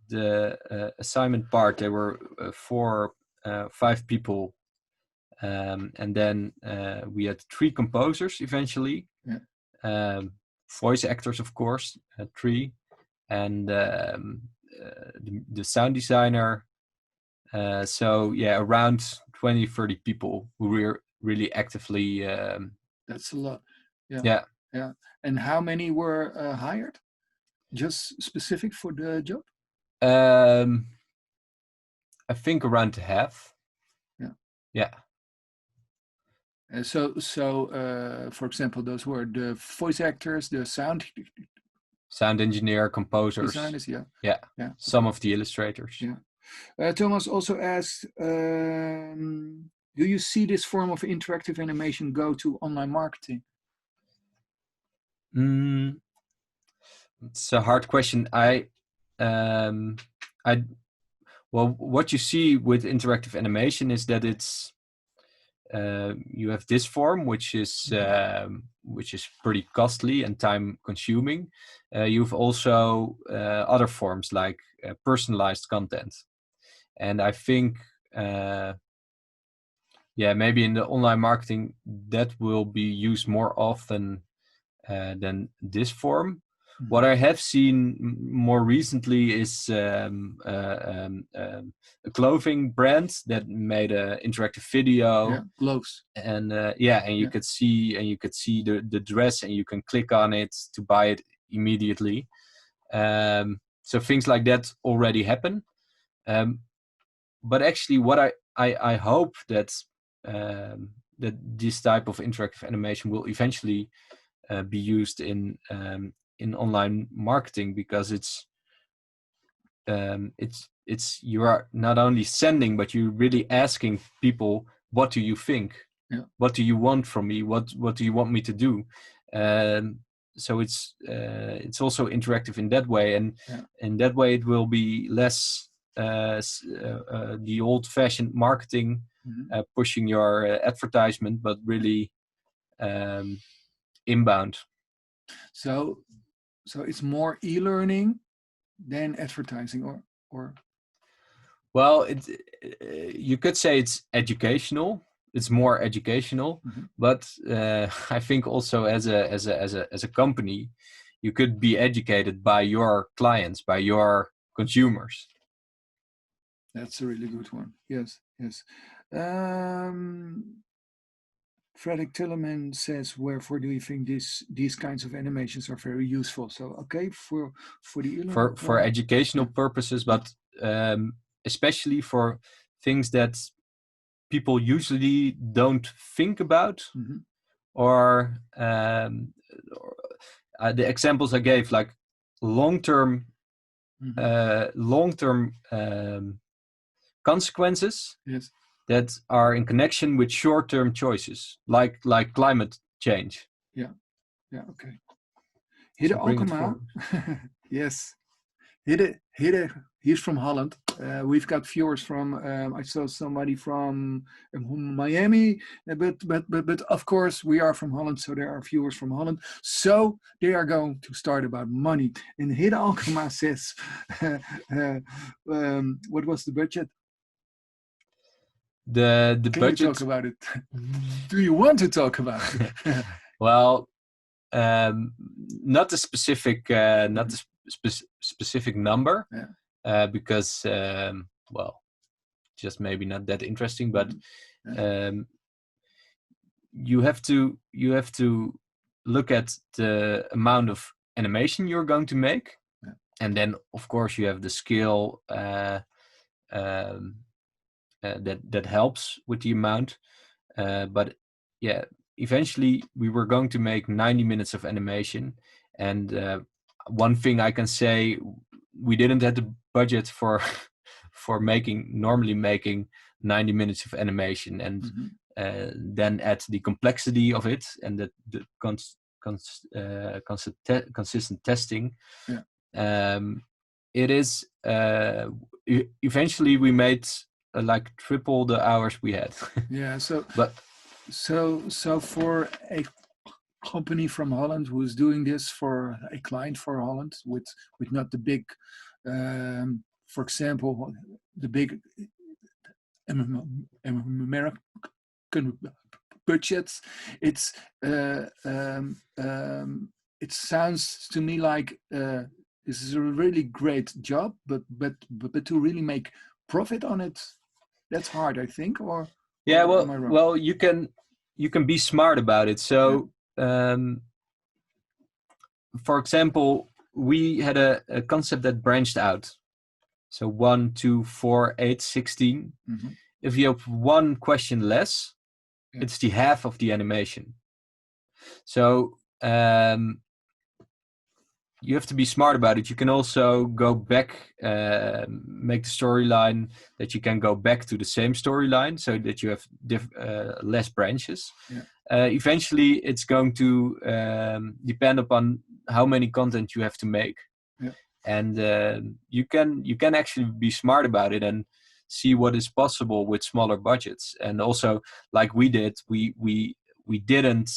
the assignment part, there were 5 people, and then we had 3 composers eventually. Voice actors, of course, 3, and the sound designer. So yeah, around 20-30 people who were really actively. That's a lot. Yeah. And how many were hired? Just specific for the job? I think around half. Yeah. So for example, those were the voice actors, the sound engineer, composers, designers. Yeah. Some of the illustrators. Yeah. Thomas also asked, do you see this form of interactive animation go to online marketing? It's a hard question. Well, what you see with interactive animation is that it's you have this form, which is pretty costly and time consuming. You've also other forms like personalized content, and I think maybe in the online marketing that will be used more often than this form. What I have seen more recently is a clothing brand that made an interactive video. Yeah, gloves. And you could see the dress, and you can click on it to buy it immediately. So things like that already happen. But actually, what I hope that this type of interactive animation will eventually be used in online marketing, because it's you are not only sending, but you're really asking people, what do you think? What do you want from me? What do you want me to do? So it's also interactive in that way, and in that way it will be less the old-fashioned marketing, pushing your advertisement, but really inbound. So it's more e-learning than advertising, or well, you could say it's educational. It's more educational, but I think also as a company, you could be educated by your clients, by your consumers. That's a really good one. Yes. Frederick Tillerman says, wherefore do you think these kinds of animations are very useful? So, okay, for the for educational purposes, but especially for things that people usually don't think about, or the examples I gave, like long-term consequences that are in connection with short-term choices, like climate change. Yeah, okay. Hidde Alkema, yes. Hidde, he's from Holland. We've got viewers from, I saw somebody from Miami, but of course we are from Holland, so there are viewers from Holland. So they are going to start about money. And Hidde Alkema says, what was the budget? The Can budget. you talk about it? Do you want to talk about it? Well, not a specific, not a specific number, because well, just maybe not that interesting. But you have to look at the amount of animation you're going to make, and then of course you have the skill that helps with the amount. But yeah, eventually we were going to make 90 minutes of animation, and one thing I can say, we didn't have the budget for normally making 90 minutes of animation, and then add the complexity of it and the consistent testing. It is eventually we made like triple the hours we had. So for a company from Holland who is doing this for a client for Holland with not the big, for example, the big American budgets, it sounds to me like this is a really great job, but to really make profit on it, that's hard, I think. Or well, you can be smart about it. So for example, we had a concept that branched out. So 1, 2, 4, 8, 16. If you have one question less, it's the half of the animation. So you have to be smart about it. You can also go back, make the storyline that you can go back to the same storyline, so that you have less branches. Eventually, it's going to depend upon how many content you have to make, and you can actually be smart about it and see what is possible with smaller budgets. And also, like we did, we didn't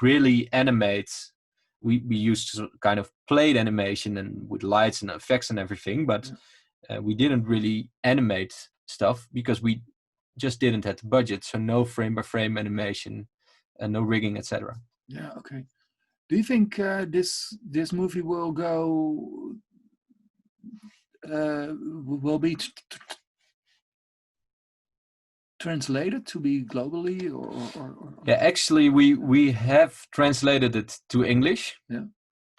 really animate. We used kind of played animation and with lights and effects and everything, but we didn't really animate stuff because we just didn't have the budget. So no frame by frame animation and no rigging, etc. Yeah. Okay. Do you think this movie will go will be translated to be globally or? Yeah, actually we have translated it to English,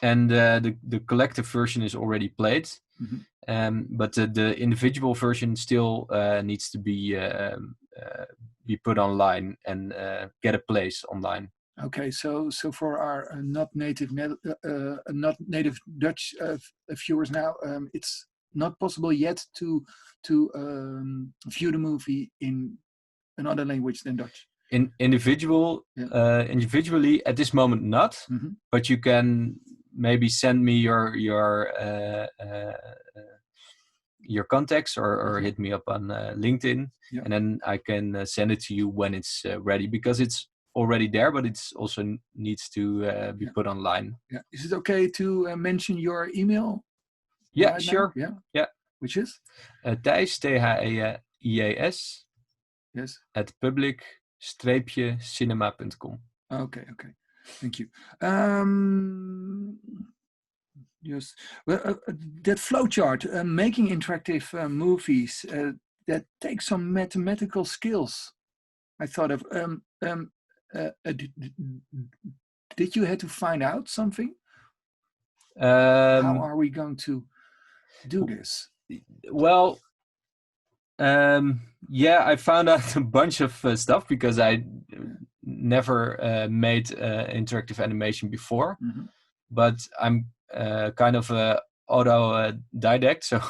and the collective version is already played, but the individual version still needs to be put online and get a place online. Okay, so for our not native Dutch viewers now, it's not possible yet to view the movie in another language than Dutch. Individually at this moment not, but you can maybe send me your contacts or hit me up on LinkedIn, and then I can send it to you when it's ready, because it's already there, but it's also needs to be put online. Yeah. Is it okay to mention your email? Yeah, right, sure. Now? Yeah. Which is? Thijs, Theias. Yes. At public-cinema.com. Okay. Thank you. Yes. Well, that flowchart, making interactive movies, that takes some mathematical skills. I thought of. did you have to find out something? How are we going to do this? Well, yeah, I found out a bunch of stuff because I never made interactive animation before. Mm-hmm. But I'm kind of a autodidact, so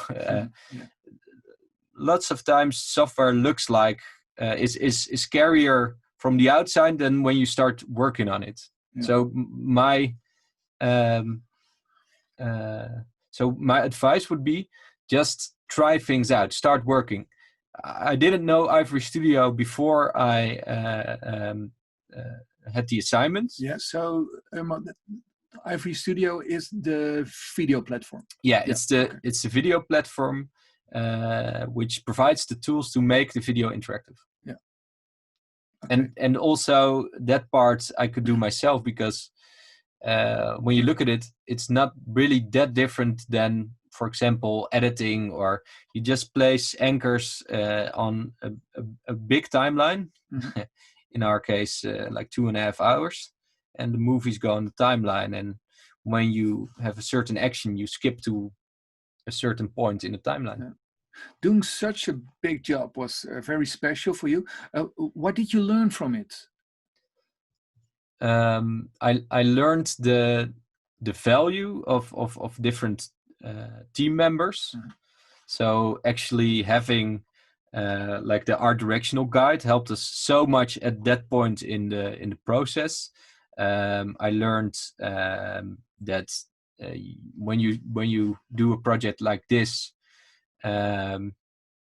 lots of times software looks like is scarier from the outside than when you start working on it. Yeah. So my advice would be just try things out, start working. I didn't know Ivory Studio before I had the assignment. Yeah, so Ivory Studio is the video platform. Yeah, it's the video platform which provides the tools to make the video interactive. Yeah. Okay. And also that part I could do myself because when you look at it, it's not really that different than, for example, editing, or you just place anchors on a big timeline. Mm-hmm. In our case, like 2.5 hours, and the movies go on the timeline. And when you have a certain action, you skip to a certain point in the timeline. Yeah. Doing such a big job was very special for you. What did you learn from it? I learned the value of different team members. Mm-hmm. So actually having like the art directional guide helped us so much at that point in the process. I learned that when you do a project like this,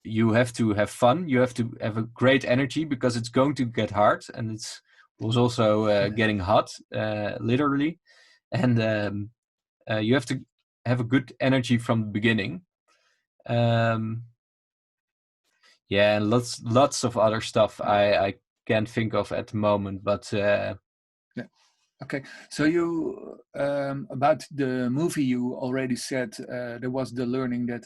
you have to have fun. You have to have a great energy because it's going to get hard, and it was also getting hot, literally. And you have to have a good energy from the beginning. Yeah, and lots of other stuff I can't think of at the moment, but yeah. Okay, so you about the movie, you already said there was the learning that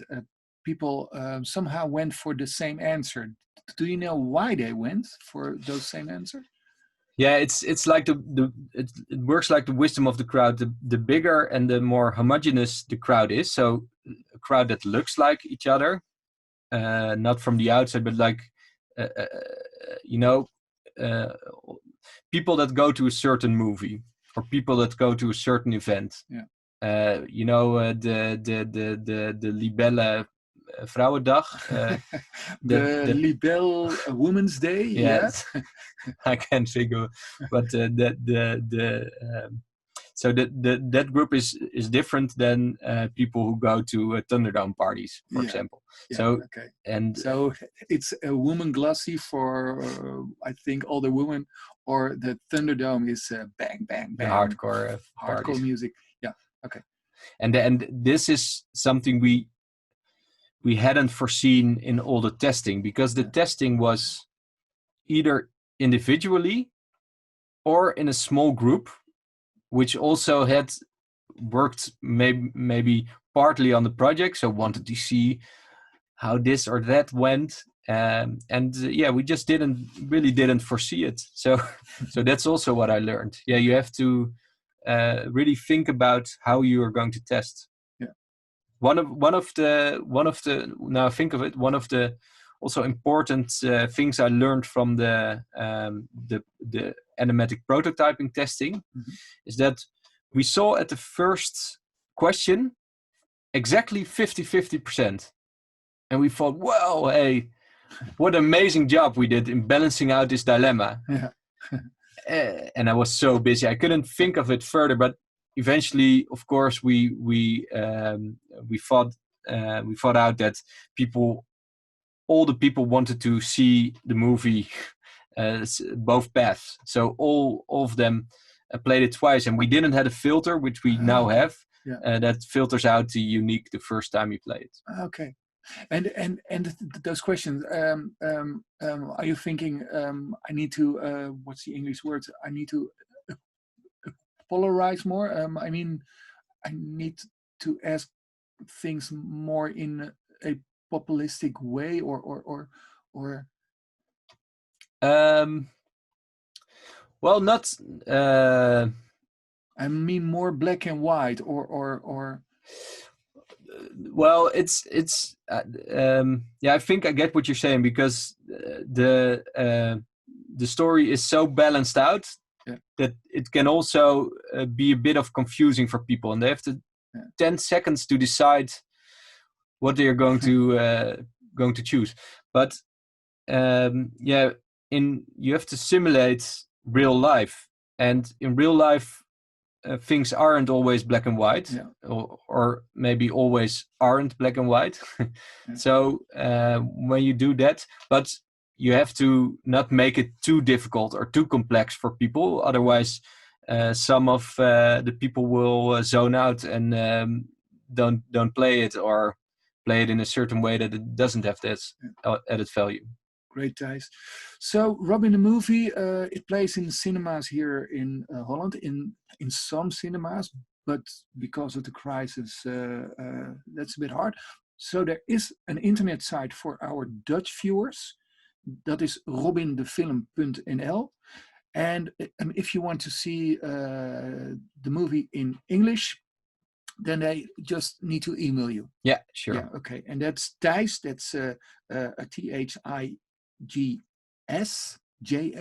people somehow went for the same answer. Do you know why they went for those same answers? Yeah, it's like it works like the wisdom of the crowd. The bigger and the more homogeneous the crowd is, so a crowd that looks like each other, not from the outside, but like people that go to a certain movie or people that go to a certain event. Yeah. The Libelle Vrouwendag. the Libelle Women's Day. Yeah. I can't think of, but so that group is different than people who go to Thunderdome parties, for example. Yeah, so okay. And so it's a woman glossy for I think all the women, or the Thunderdome is bang bang bang, hardcore music. Yeah, okay. And this is something we hadn't foreseen in all the testing, because the testing was either individually or in a small group, which also had worked maybe partly on the project, so wanted to see how this or that went. We just didn't foresee it. So that's also what I learned. Yeah, you have to really think about how you are going to test. Yeah. One of the now I think of it, one of the also important things I learned from the animatic prototyping testing is that we saw at the first question exactly 50-50%. And we thought, wow, hey, what an amazing job we did in balancing out this dilemma. Yeah. And I was so busy, I couldn't think of it further. But eventually, of course, we thought out that all the people wanted to see the movie both paths. So all of them played it twice, and we didn't have a filter, which we now have. Yeah. That filters out the unique the first time you play it. Okay. And those questions, are you thinking I need to what's the English word? I need to polarize more. I mean, I need to ask things more in a populistic way, or Well, not. I mean more black and white, or. Well, yeah. I think I get what you're saying, because the story is so balanced out that it can also be a bit of confusing for people, and they have to 10 seconds to decide what they are going to choose. But yeah, you have to simulate real life, and in real life things aren't always black and white, or maybe always aren't black and white. So when you do that, but you have to not make it too difficult or too complex for people, otherwise some of the people will zone out and don't play it, or play it in a certain way that it doesn't have this added value. Great, Thijs. So, Robin the movie, it plays in cinemas here in Holland, in some cinemas, but because of the crisis, that's a bit hard. So there is an internet site for our Dutch viewers. That is robindefilm.nl. And if you want to see the movie in English, then they just need to email you. Yeah, sure. Yeah, okay. And that's Thijs, that's a THIGS,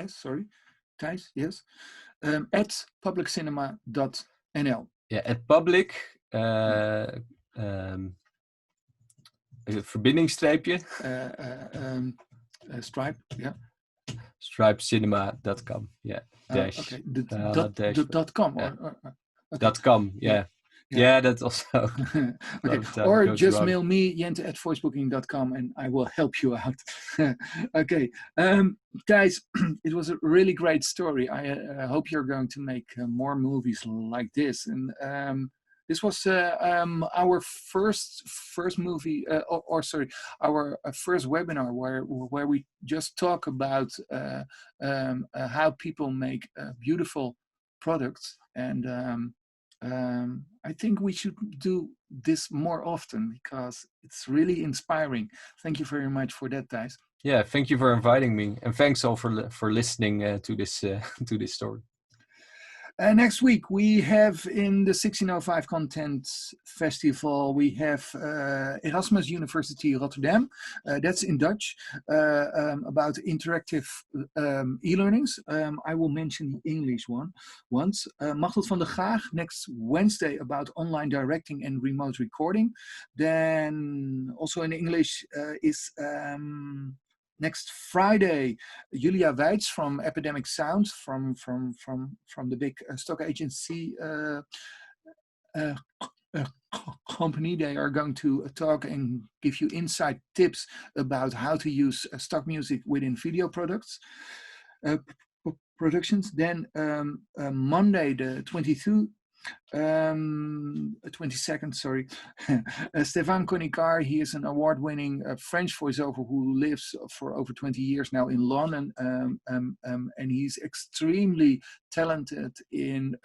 sorry, Thijs, yes, at publiccinema.nl. Yeah, at public, is het verbindingsstreepje? Stripe, yeah. Stripecinema.com, yeah. Dash. Okay, .com. Yeah. Okay. .com, yeah. Yeah, that's also. Okay. Or just mail me, jente@voicebooking.com, and I will help you out. Okay. Guys, it was a really great story. I hope you're going to make more movies like this. And this was our first movie, sorry, our first webinar where we just talk about how people make beautiful products. And I think we should do this more often, because it's really inspiring. Thank you very much for that, Thijs. Yeah, thank you for inviting me, and thanks all for listening to this story. Next week, we have in the 1605 Content Festival, we have Erasmus University Rotterdam. That's in Dutch, about interactive e-learnings. I will mention the English one once. Machteld van der Gaag next Wednesday about online directing and remote recording. Then also in English is... next Friday, Julia Weitz from Epidemic Sound, from the big stock agency company. They are going to talk and give you inside tips about how to use stock music within video productions. Then Monday the 22nd, sorry. Stéphane Conicar, he is an award-winning French voiceover who lives for over 20 years now in London, and he's extremely talented in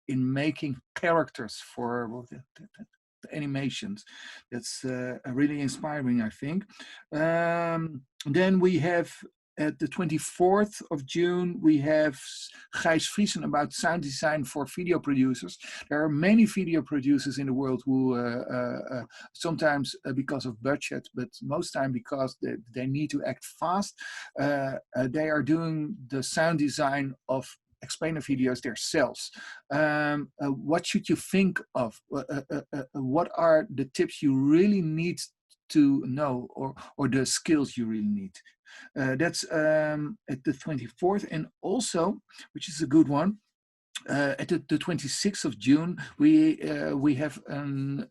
making characters for the animations. That's really inspiring, I think. Then we have at the 24th of June, we have Gijs Vriesen about sound design for video producers. There are many video producers in the world who sometimes because of budget, but most time because they need to act fast, they are doing the sound design of explainer videos themselves. What should you think of? What are the tips you really need to know, or the skills you really need? That's at the 24th, and also, which is a good one, at the 26th of June, we have an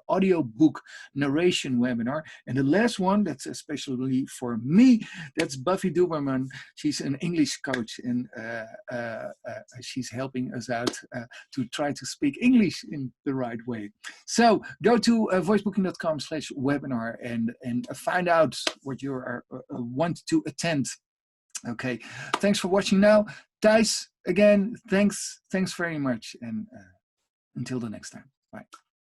audiobook narration webinar. And the last one, that's especially for me, that's Buffy Duberman. She's an English coach, and she's helping us out to try to speak English in the right way. So go to voicebooking.com/webinar and find out what you want to attend. Okay, thanks for watching now. Thijs, again, thanks very much, and until the next time. Bye.